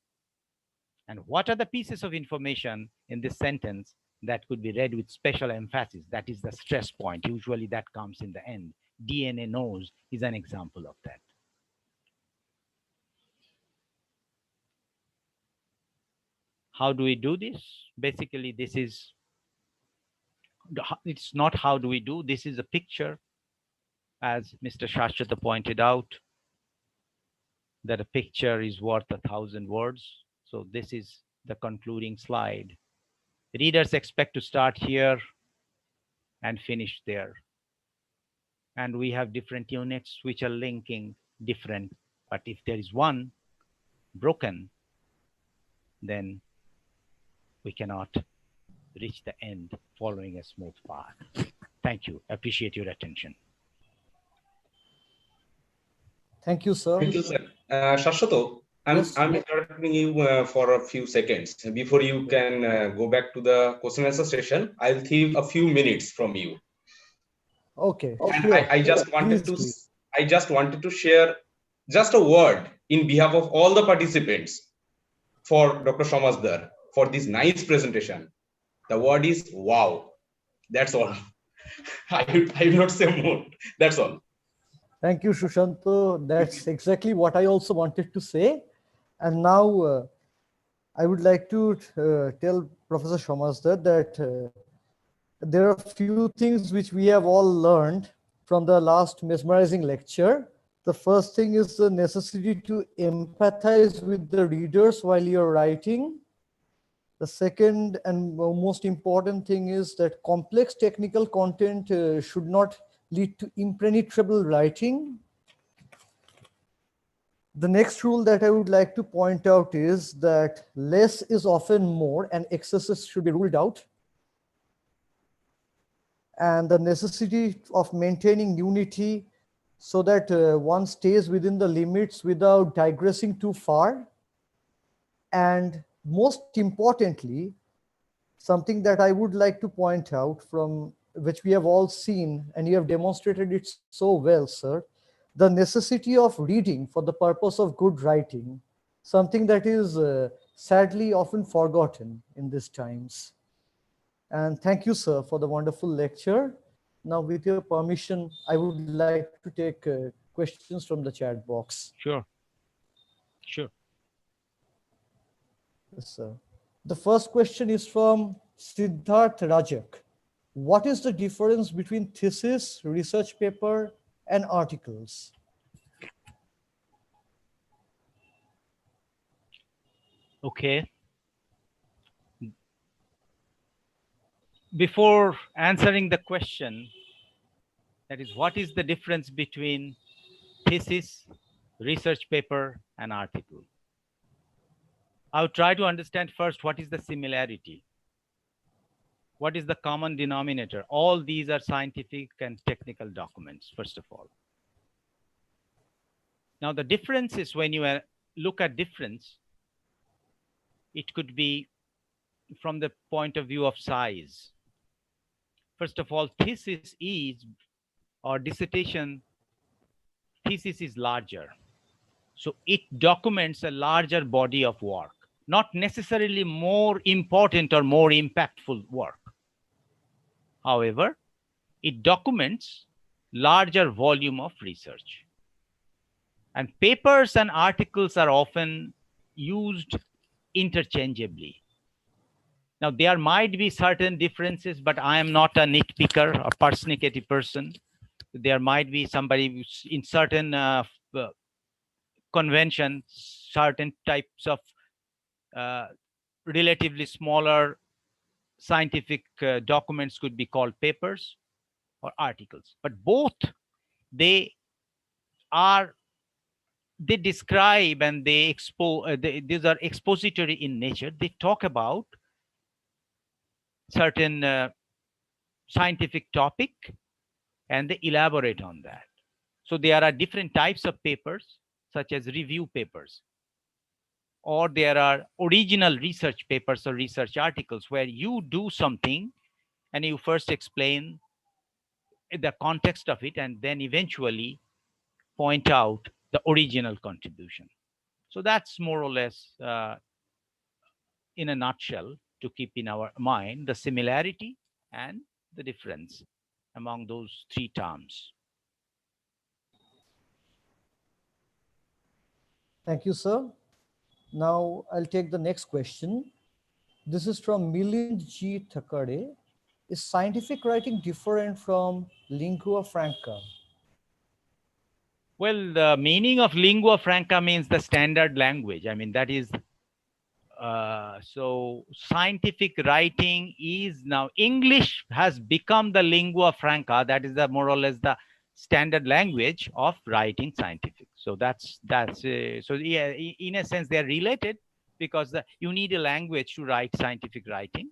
And what are the pieces of information in this sentence that could be read with special emphasis? That is the stress point. Usually that comes in the end. DNA knows is an example of that. How do we do this? Basically, this is, it's not how do we do, this is a picture, as Mr. Shashwata pointed out, that a picture is worth 1,000 words. So this is the concluding slide. Readers expect to start here and finish there. And we have different units which are linking different, but if there is one broken, then we cannot reach the end following a smooth path. Thank you. Appreciate your attention. Thank you, sir. Thank you, sir. Shashwata, Yes. I'm interrupting you for a few seconds. Before you can go back to the question and answer session, I'll take a few minutes from you. Okay. And Sure. I just wanted Please. to share just a word in behalf of all the participants for Dr. Somasdar for this nice presentation. The word is wow. That's all. I will not say more. That's all. Thank you, Shushanto. That's exactly what I also wanted to say. And now I would like to tell Professor Somasdar that there are a few things which we have all learned from the last mesmerizing lecture. The first thing is the necessity to empathize with the readers while you're writing. The second and most important thing is that complex technical content should not lead to impenetrable writing. The next rule that I would like to point out is that less is often more and excesses should be ruled out. And the necessity of maintaining unity so that one stays within the limits without digressing too far. And most importantly, something that I would like to point out from which we have all seen, and you have demonstrated it so well, sir, the necessity of reading for the purpose of good writing, something that is sadly often forgotten in these times. And thank you, sir, for the wonderful lecture. Now, with your permission, I would like to take questions from the chat box. Sure. Sure. Yes, sir. The first question is from Siddharth Rajak. What is the difference between thesis, research paper, and articles? Okay. Before answering the question, that is, what is the difference between thesis, research paper, and article? I'll try to understand first what is the similarity. What is the common denominator? All these are scientific and technical documents, first of all. Now, the difference is when you look at difference, it could be from the point of view of size. First of all, thesis is, or dissertation, thesis is larger. So it documents a larger body of work, not necessarily more important or more impactful work. However, it documents larger volume of research. And papers and articles are often used interchangeably. Now, there might be certain differences, but I am not a nitpicker or persnickety person. There might be somebody in certain convention, certain types of relatively smaller scientific documents could be called papers or articles. But both, they describe and they expose, these are expository in nature. They talk about certain scientific topic and they elaborate on that. So there are different types of papers, such as review papers, or there are original research papers or research articles where you do something and you first explain the context of it and then eventually point out the original contribution. So that's more or less, in a nutshell, to keep in our mind the similarity and the difference among those three terms. Thank you, sir. Now I'll take the next question. This is from Milind G. Thakare. Is scientific writing different from lingua franca? Well, the meaning of lingua franca means the standard language. I mean, that is, so scientific writing is now, English has become the lingua franca. That is the more or less the standard language of writing scientific. So that's so yeah, in a sense they're related, because you need a language to write scientific writing.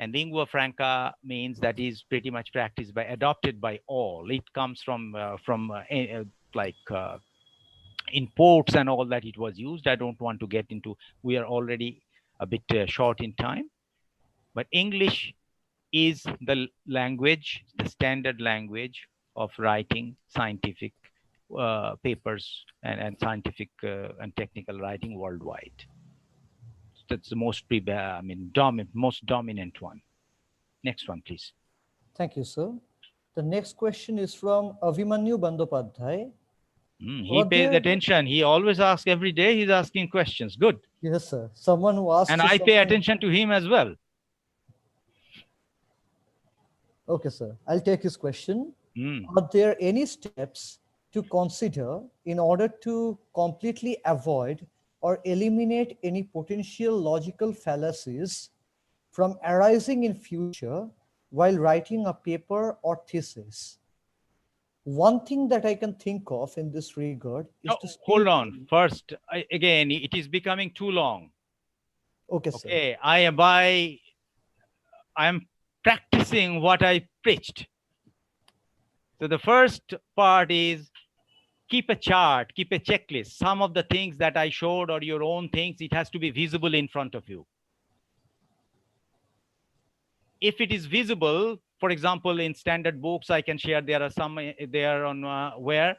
And lingua franca means that is pretty much practiced by, adopted by all. It comes from in ports and all that it was used. I don't want to get into, we are already a bit short in time. But English is the language, the standard language of writing scientific papers and scientific and technical writing worldwide. That's the most most dominant one. Next one, please. Thank you, sir. The next question is from Avimanyu Bandopadhyay. He pays attention. He always asks every day. He's asking questions. Good. Yes, sir. Someone who asks. And I pay attention to him as well. Okay, sir. I'll take his question. Are there any steps to consider in order to completely avoid or eliminate any potential logical fallacies from arising in future while writing a paper or thesis? One thing that I can think of in this regard is to hold on. First, again, it is becoming too long. Okay, sir. Okay, I am practicing what I preached. So the first part is keep a chart, keep a checklist. Some of the things that I showed or your own things, it has to be visible in front of you. If it is visible, for example, in standard books, I can share, there are some there on where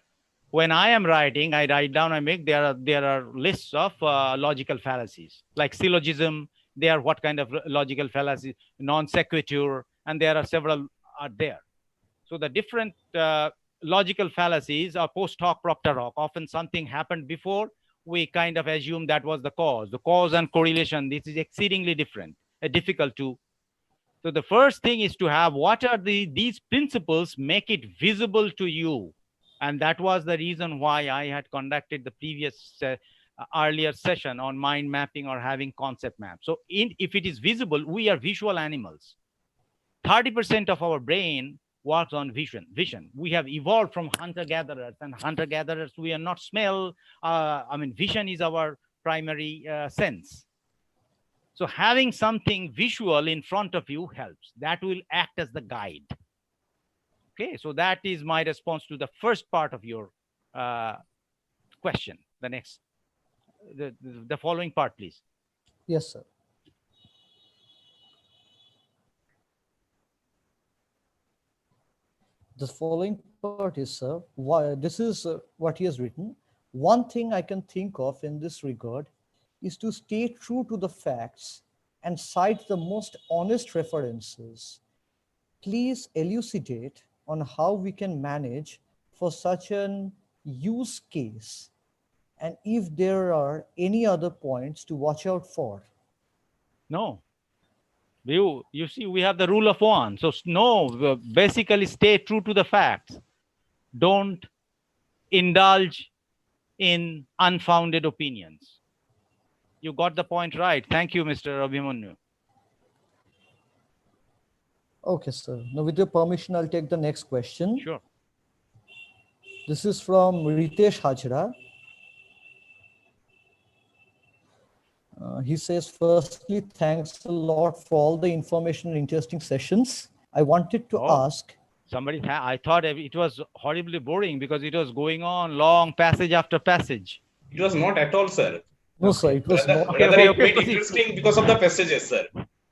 when I am writing, I write down, I make, there are lists of logical fallacies, like syllogism. They are what kind of logical fallacies, non sequitur, and there are several are there. So the different logical fallacies are post hoc propter hoc. Often something happened before, we kind of assume that was the cause. The cause and correlation, this is exceedingly difficult to. So the first thing is to have, what are these principles, make it visible to you. And that was the reason why I had conducted the previous earlier session on mind mapping or having concept map. So if it is visible, we are visual animals. 30% of our brain works on vision. We have evolved from hunter-gatherers, and hunter-gatherers, we are not smell. Vision is our primary sense. So having something visual in front of you helps. That will act as the guide. Okay, so that is my response to the first part of your question. The next, the following part, please. Yes, sir. The following part is, sir, this is what he has written. One thing I can think of in this regard is to stay true to the facts and cite the most honest references. Please elucidate on how we can manage for such an use case, and if there are any other points to watch out for. No. You see, we have the rule of one. So no, basically stay true to the facts. Don't indulge in unfounded opinions. You got the point right. Thank you, Mr. Abhimanyu. Okay, sir. Now, with your permission, I'll take the next question. Sure. This is from Ritesh Hajra. He says, firstly, thanks a lot for all the information and interesting sessions. I wanted to ask. Somebody, I thought it was horribly boring because it was going on long passage after passage. It was not at all, sir. No, sir, it was not. Rather, it made interesting because of the passages, sir.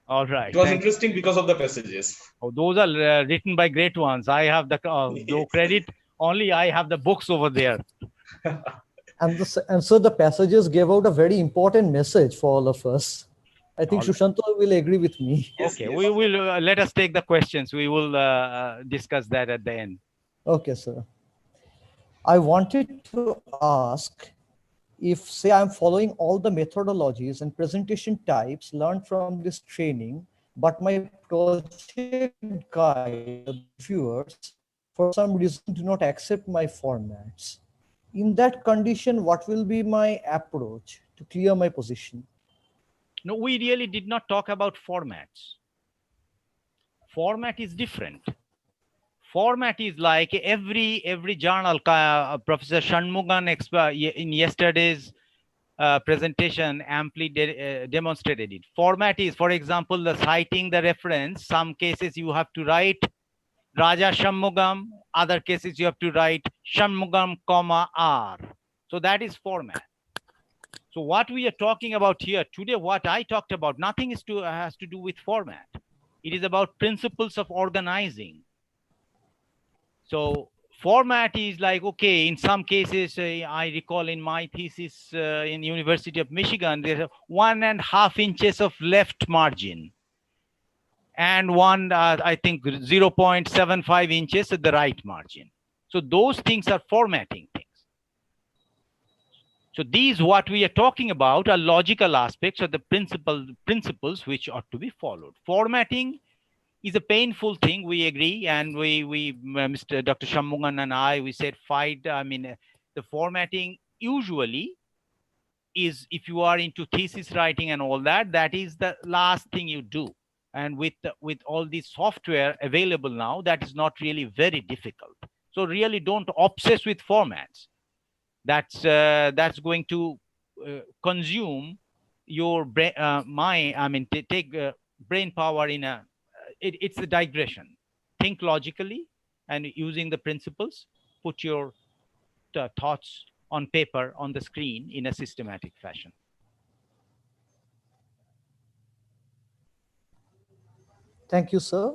All right. It was interesting because of the passages. Oh, those are written by great ones. I have the no credit. Only I have the books over there. And so the passages gave out a very important message for all of us. I think Shushanto will agree with me. Okay, we will let us take the questions. We will discuss that at the end. Okay, sir. I wanted to ask if, say, I'm following all the methodologies and presentation types learned from this training, but my project guide, the viewers, for some reason do not accept my formats. In that condition, what will be my approach to clear my position? No, we really did not talk about formats. Format is different. Format is like every journal. Professor Shanmugan in yesterday's presentation amply demonstrated it. Format is, for example, the citing the reference. Some cases you have to write Raja Shanmugam. Other cases you have to write Shanmugam, R. So that is format. So what we are talking about here today, what I talked about, nothing has to do with format. It is about principles of organizing. So format is like, okay, in some cases, I recall in my thesis in University of Michigan, there's 1.5 inches of left margin and I think 0.75 inches at the right margin. So those things are formatting things. So these, what we are talking about, are logical aspects of the principles which ought to be followed. Formatting is a painful thing, we agree, and Mr. Dr. Shanmugan and I, we said the formatting usually is, if you are into thesis writing and all that, that is the last thing you do. And with all this software available now, that is not really very difficult. So really don't obsess with formats. That's going to consume your brain, take brain power in a, it's a digression. Think logically and using the principles, put your thoughts on paper, on the screen in a systematic fashion. Thank you, sir.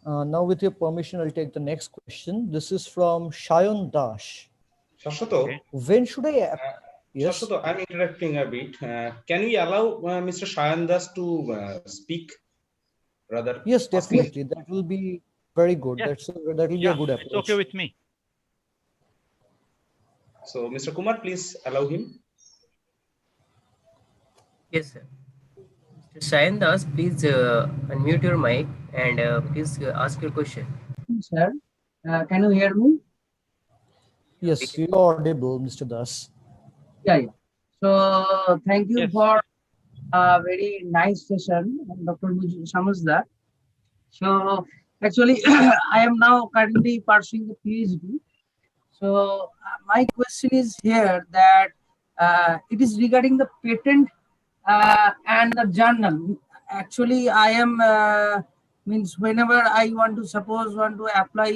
Now, with your permission, I'll take the next question. This is from Shayan Dash. Shashato, Okay. When should I? Yes. Shashato, I'm interrupting a bit. Can we allow Mr. Shayan Das to speak? Rather, yes, definitely. That will be very good. Yeah. That will be a good approach. It's okay with me. So, Mr. Kumar, please allow him. Yes, sir. Mr. Shayan Das, please unmute your mic and please ask your question. Sir, can you hear me? Yes, you are audible, Mr. Das. Yeah. So thank you Yes. for a very nice session, Dr. Samazdar. So actually, I am now currently pursuing the PhD. So my question is here that it is regarding the patent and the journal. Actually, I am means whenever I want to apply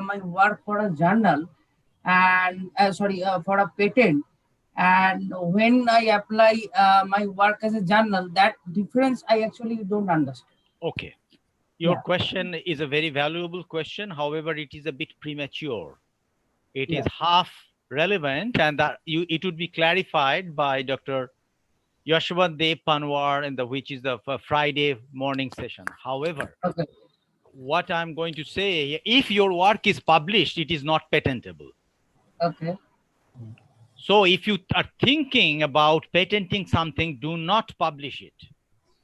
my work for a journal and for a patent, and when I apply my work as a journal, that difference I actually don't understand. Okay. Your Yeah. question is a very valuable question. However, it is a bit premature. It is Yeah. half relevant, and that it would be clarified by Dr. Yashwant Panwar, which is the Friday morning session. However, Okay. what I'm going to say, if your work is published, it is not patentable. Okay. So if you are thinking about patenting something, do not publish it.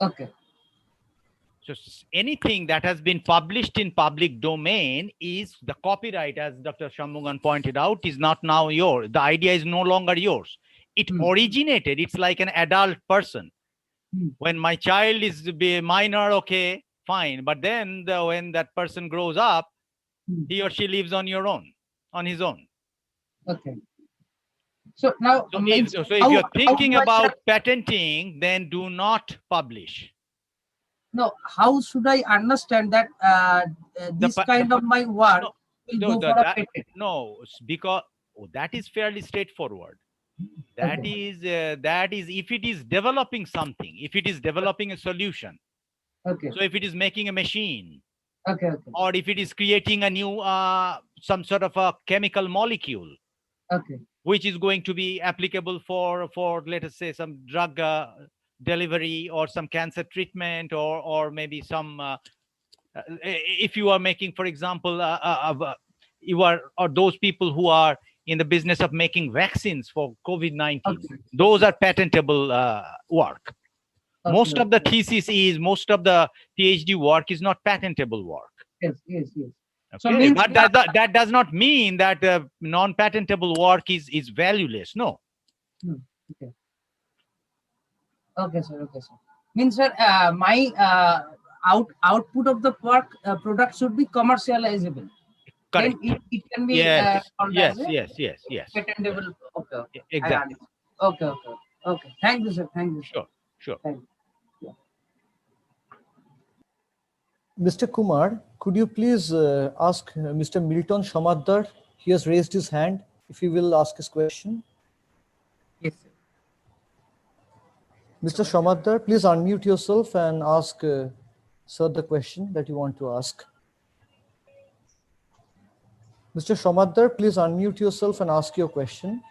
Okay. So anything that has been published in public domain is the copyright, as Dr. Shanmugan pointed out, is not now yours. The idea is no longer yours. It originated, it's like an adult person. When my child is minor, okay, fine. But then when that person grows up, he or she lives on his own. Okay. So now, So means if how- you're how thinking do I about start- patenting, then do not publish. no, how should I understand that this kind of my work No, will no, go for a patent? no, because that is fairly straightforward. That Okay. is if it is developing something, if it is developing a solution. Okay. So if it is making a machine, Okay. Okay. or if it is creating a new some sort of a chemical molecule, Okay. which is going to be applicable for let us say some drug delivery or some cancer treatment, or maybe some if you are making, for example, you are, or those people who are in the business of making vaccines for COVID-19, Okay. those are patentable work. Most Okay. of the thesis is, most of the PhD work is not patentable work. Yes. Yes. Yes. So Okay, means but that does not mean that non-patentable work is valueless. No. okay. Okay, sir. Okay, sir. Means, sir, my output of the work product should be commercializable. Correct. Then it can be Yes. called Yes. as a Yes. Yes. Yes. patentable. Okay. Okay. I Exactly. understand. Okay. Okay. Okay. Thank you, sir. Thank you. Sir. Sure. Sure. Thank you. Mr. Kumar, could you please ask Mr. Milton Shamadar? He has raised his hand. If he will ask his question. Yes, sir. Mr. Shamadar, please unmute yourself and ask sir the question that you want to ask. Mr. Shamadar, please unmute yourself and ask your question.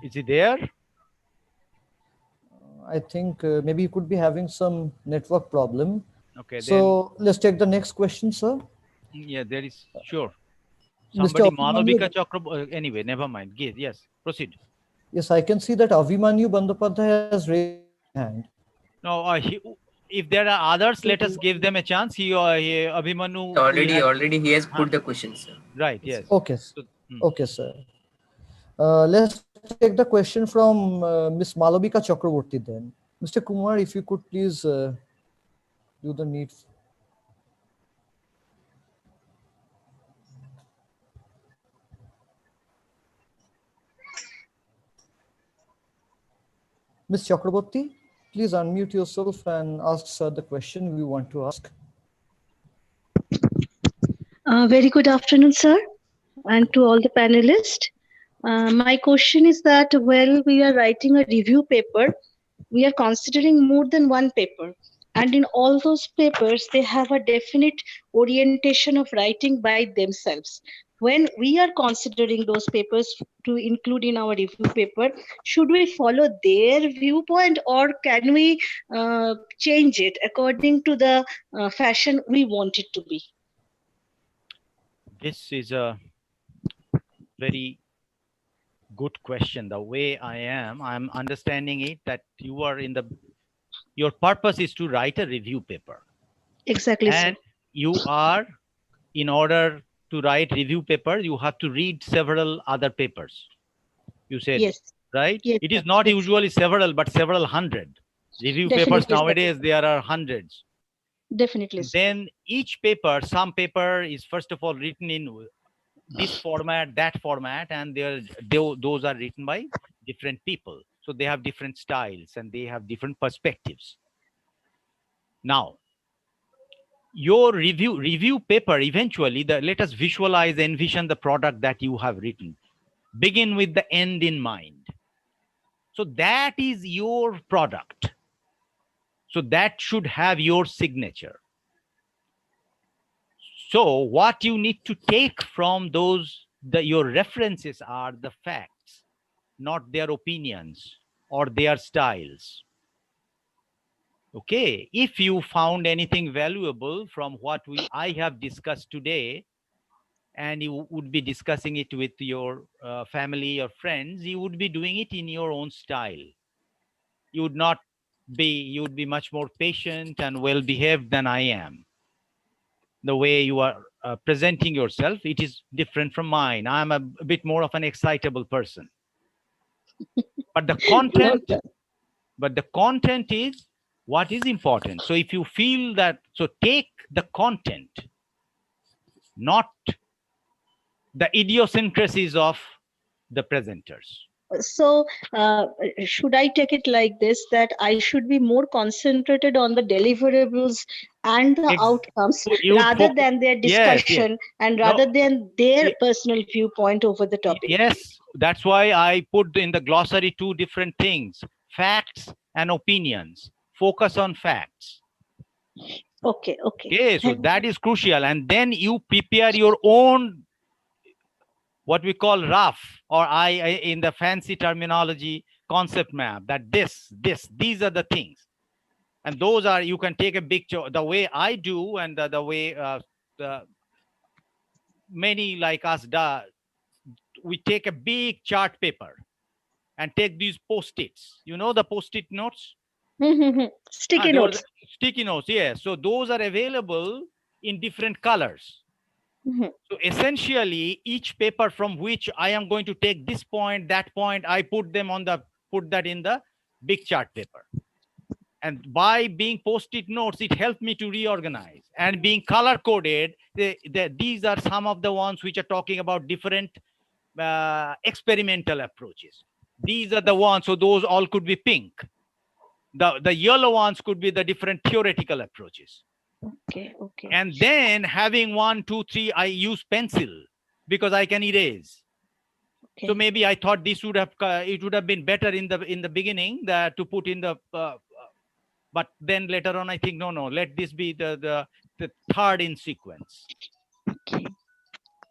Is he there? I think maybe you could be having some network problem. Okay. So let's take the next question, sir. Then yeah, there is, sure. Mr. Somebody Abhimanyu- Malavika Chakra. Anyway, never mind. Yes. Proceed. Yes, I can see that Avimanyu Bandopadhyay has raised his hand. No, if there are others, let us give them a chance. He Abhimanyu. Already he has put the question, sir. Right. Yes. Okay. So, Okay, sir. Let's take the question from Ms. Malavika Chakraborty then. Mr. Kumar, if you could please do the need. Ms. Chakraborty, please unmute yourself and ask sir the question we want to ask. Very good afternoon, sir, and to all the panelists. My question is that while we are writing a review paper, we are considering more than one paper. And in all those papers, they have a definite orientation of writing by themselves. When we are considering those papers to include in our review paper, should we follow their viewpoint, or can we change it according to the fashion we want it to be? this is a very good question. The way I'm understanding it, that you are your purpose is to write a review paper. Exactly, sir. And you are, in order to write review paper, you have to read several other papers. You said, Yes. right? Yes, It is sir. not Yes. usually several, but several hundred. Review Definitely, papers sir. nowadays, there are hundreds. Definitely, sir. Then each paper, some paper is first of all written in this format, that format, and those are written by different people. So they have different styles and they have different perspectives. Now, your review paper, eventually, let us envision the product that you have written. Begin with the end in mind. So that is your product. So that should have your signature. So what you need to take from your references are the facts, not their opinions or their styles. Okay, if you found anything valuable from what I have discussed today, and you would be discussing it with your family or friends, you would be doing it in your own style. You would be much more patient and well behaved than I am. The way you are presenting yourself, it is different from mine. I'm a bit more of an excitable person. But the content is what is important. So if you feel that, so take the content, not the idiosyncrasies of the presenters. So should I take it like this, that I should be more concentrated on the deliverables and the outcomes rather than their discussion and rather than their personal viewpoint over the topic? Yes, that's why I put in the glossary two different things: facts and opinions. Focus on facts. Okay. Okay, so that is crucial. And then you prepare your own, what we call rough, or I in the fancy terminology, concept map, that these are the things. And those are, you can take a picture the way I do, and the way many like us do. We take a big chart paper and take these post-its, the post-it notes. Sticky notes. Sticky notes, yeah. So those are available in different colors. So essentially, each paper from which I am going to take this point, that point, I put that in the big chart paper. And by being post-it notes, it helped me to reorganize. And being color coded, these are some of the ones which are talking about different experimental approaches. These are the ones, so those all could be pink. The yellow ones could be the different theoretical approaches. Okay. And then having 1, 2, 3, I use pencil because I can erase. So maybe I thought this would have been better in the beginning to put in the but then later on I think no, let this be the third in sequence.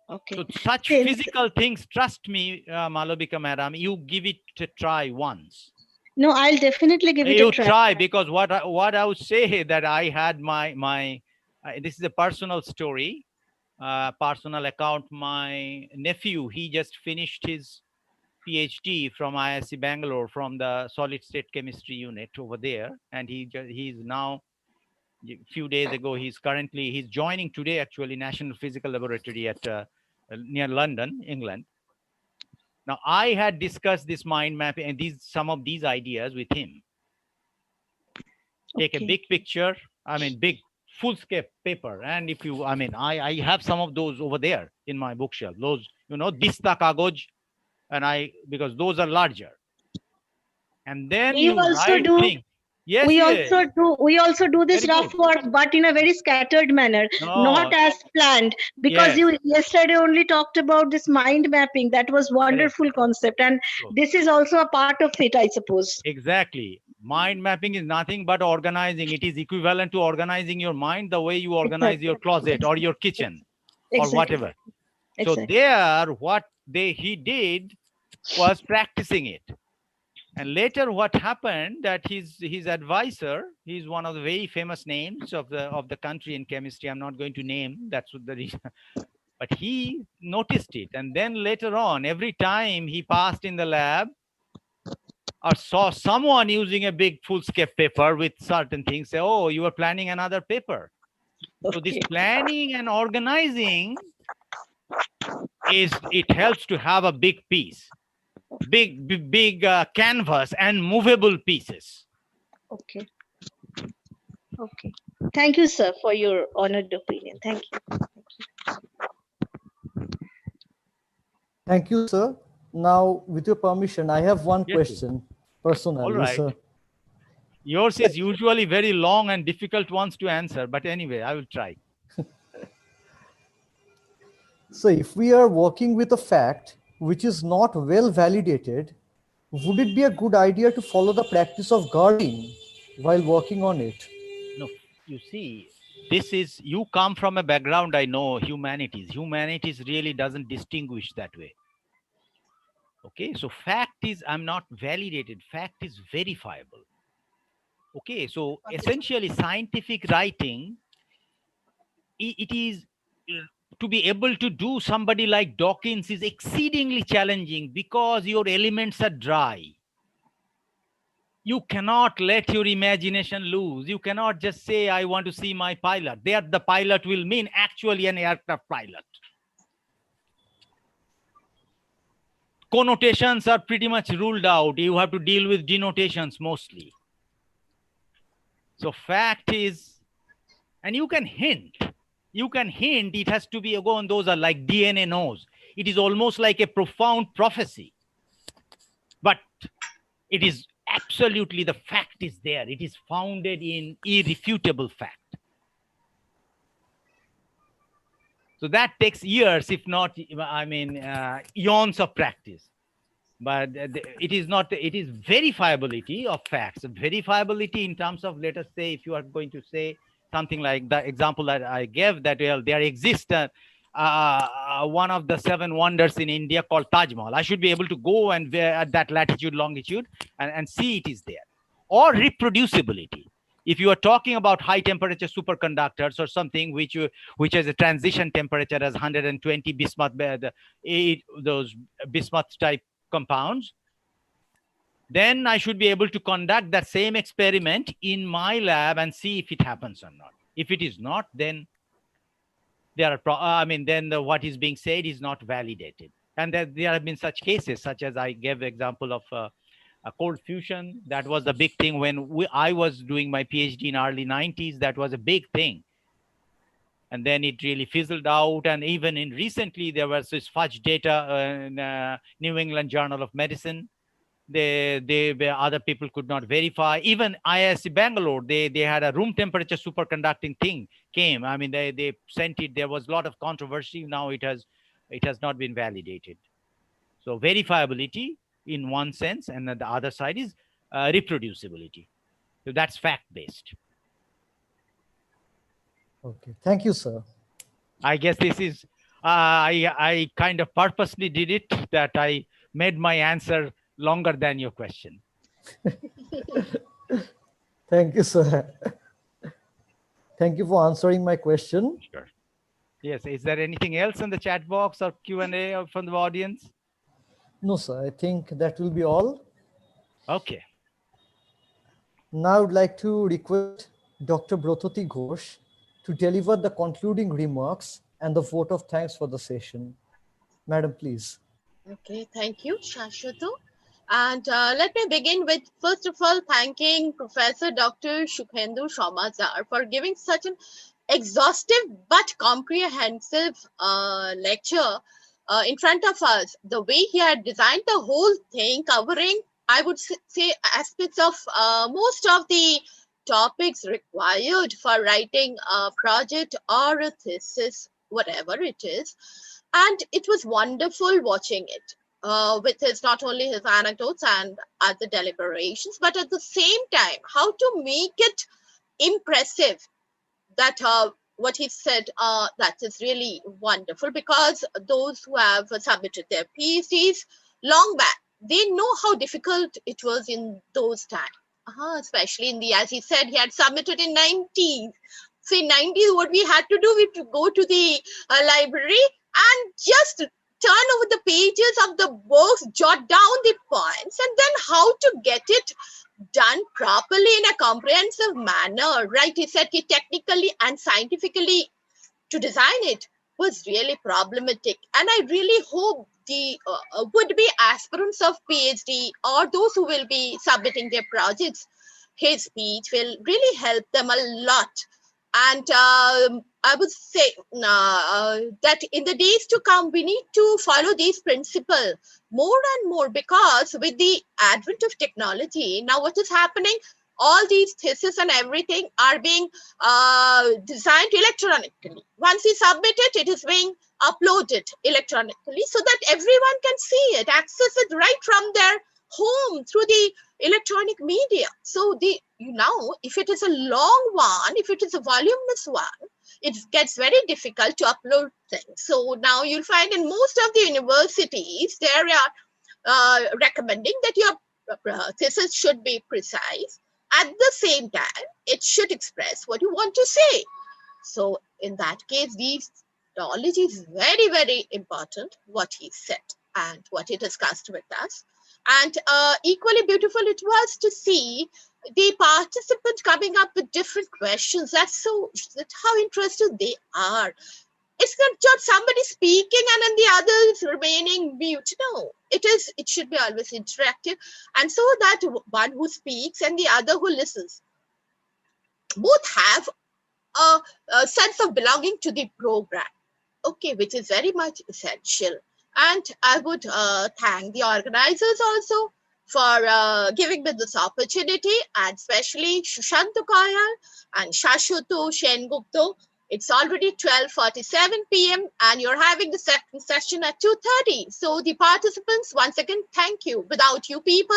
Okay. So such physical things, trust me, Malavika madam, you give it a try once. No, I'll definitely give it a try. You try, because what I would say that I had my this is a personal story, personal account. My nephew, he just finished his PhD from IISc Bangalore, from the solid state chemistry unit over there, and he's now, a few days ago, he's joining today actually National Physical Laboratory at near London, England. Now I had discussed this mind mapping and some of these ideas with him. Take a big picture, big full-scale paper, and if you, I have some of those over there in my bookshelf. Those, dista kagoj, and because those are larger. And then We also do. Yes, we also do this rough work, but in a very scattered manner, not as planned. Because you yesterday only talked about this mind mapping. That was wonderful concept, and this is also a part of it, I suppose. Exactly. Mind mapping is nothing but organizing. It is equivalent to organizing your mind the way you organize your closet or your kitchen or whatever. So there, what he did was practicing it. And later what happened, that his advisor, he's one of the very famous names of the country in chemistry. I'm not going to name, that's what the reason. But he noticed it. And then later on, every time he passed in the lab or saw someone using a big full-scale paper with certain things, say, oh, you are planning another paper. So this planning and organizing it helps to have a big piece. Big canvas and movable pieces. Okay. Thank you, sir, for your honored opinion. Thank you. Thank you, sir. Now, with your permission, I have one question personally, all right, sir. Yours is usually very long and difficult ones to answer, but anyway, I will try. So if we are working with a fact which is not well validated, would it be a good idea to follow the practice of guarding while working on it? No, you see, you come from a background, I know, humanities. Humanities really doesn't distinguish that way. Okay, so fact is, I'm not validated, fact is verifiable. Okay, so essentially scientific writing, it is, to be able to do somebody like Dawkins is exceedingly challenging because your elements are dry. You cannot let your imagination loose. You cannot just say, I want to see my pilot. There, the pilot will mean actually an aircraft pilot. Connotations are pretty much ruled out. You have to deal with denotations mostly. So fact is, and you can hint. It has to be, again, those are like DNA knows. It is almost like a profound prophecy. But it is absolutely, the fact is there. It is founded in irrefutable fact. So that takes years, if not, eons of practice. But it is not, it is verifiability of facts. Verifiability in terms of, let us say, if you are going to say something like the example that I gave, that well, there exists one of the 7 wonders in India called Taj Mahal. I should be able to go and at that latitude, longitude, and see it is there. Or reproducibility. If you are talking about high temperature superconductors or something which has a transition temperature as 120 bismuth, those bismuth type compounds, then I should be able to conduct that same experiment in my lab and see if it happens or not. If it is not, then there are then what is being said is not validated. And there have been such cases, such as I gave the example of a cold fusion. That was the big thing when I was doing my PhD in early 90s. That was a big thing. And then it really fizzled out. And even in recently, there was this fudge data in New England Journal of Medicine. Other people could not verify. Even IISc Bangalore, they had a room temperature superconducting thing came. I mean, they sent it. There was a lot of controversy. Now it has not been validated. So verifiability in one sense, and then the other side is reproducibility. So that's fact-based. Okay, thank you, sir. I guess this is, I kind of purposely did it, that I made my answer longer than your question. Thank you, sir. Thank you for answering my question. Sure. Yes, is there anything else in the chat box or Q&A from the audience? No, sir, I think that will be all. Okay. Now I would like to request Dr. Brototi Ghosh to deliver the concluding remarks and the vote of thanks for the session. Madam, please. Okay, thank you, Shashwatu. And let me begin with, first of all, thanking Professor Dr. Shukhendu Shomazar for giving such an exhaustive but comprehensive lecture in front of us. The way he had designed the whole thing, covering, I would say, aspects of most of the topics required for writing a project or a thesis, whatever it is. And it was wonderful watching it. With his, not only his anecdotes and other deliberations, but at the same time, how to make it impressive. That what he said, that is really wonderful, because those who have submitted their PhDs long back, they know how difficult it was in those times. Especially in the, as he said, he had submitted in 90s. So in 90s, what we had to do, we had to go to the library and just turn over the pages of the books, jot down the points, and then how to get it done properly in a comprehensive manner, right? He said he technically and scientifically to design it was really problematic. And I really hope the would-be aspirants of PhD or those who will be submitting their projects, his speech will really help them a lot. And I would say that in the days to come, we need to follow these principles more and more, because with the advent of technology, now what is happening, all these theses and everything are being designed electronically. Once you submit it, it is being uploaded electronically so that everyone can see it, access it right from their home through the electronic media. So now, if it is a long one, if it is a voluminous one, it gets very difficult to upload things. So now you'll find in most of the universities, they are recommending that your thesis should be precise. At the same time, it should express what you want to say. So in that case, these knowledge is very, very important, what he said and what he discussed with us. And equally beautiful it was to see the participants coming up with different questions. That's how interested they are. It's not just somebody speaking and then the others remaining mute. No, it should be always interactive. And so that one who speaks and the other who listens both have a sense of belonging to the program. Okay, which is very much essential. And I would thank the organizers also for giving me this opportunity, and especially Sushant Kayal and Shashwat Sengupta. It's already 12:47 p.m. and you're having the second session at 2:30. So the participants, once again, thank you. Without you people,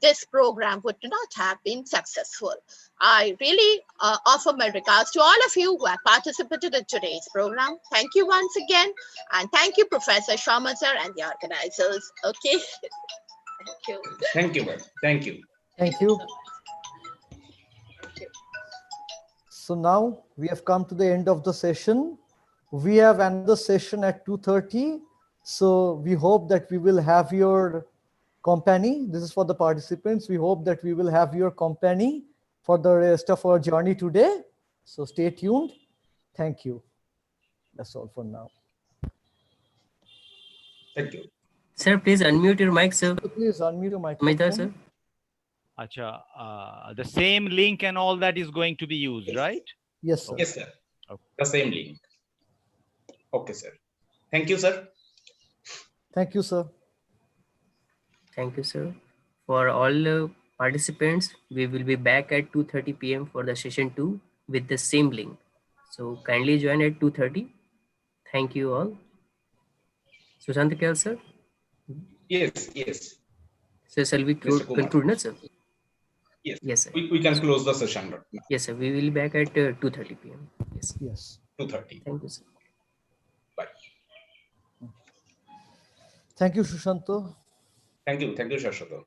this program would not have been successful. I really offer my regards to all of you who have participated in today's program. Thank you once again. And thank you, Professor Sharma sir and the organizers. Okay. Thank you. Thank you, ma'am. Thank you. Thank you. So now we have come to the end of the session. We have another session at 2:30. So we hope that we will have your company. This is for the participants. We hope that we will have your company for the rest of our journey today. So stay tuned. Thank you. That's all for now. Thank you. Sir, please unmute your mic, sir. So please unmute your Maida, microphone. sir. Acha, the same link and all that is going to be used, right? Yes, sir. Yes, sir. Okay. The same link. Okay, sir. Thank you, sir. Thank you, sir. Thank you, sir. For all participants, we will be back at 2:30 p.m. for the session 2 with the same link. So kindly join at 2:30. Thank you all. Sushant Kayal, sir. Yes, yes. So shall we Mr. Kumar. conclude, no, sir? Yes. Yes, sir. We can close the session right now. Yes, sir. We will be back at 2:30 p.m. Yes. Yes. 2:30. Thank you, sir. Bye. Thank you, Shushanto. Thank you, Shashwat.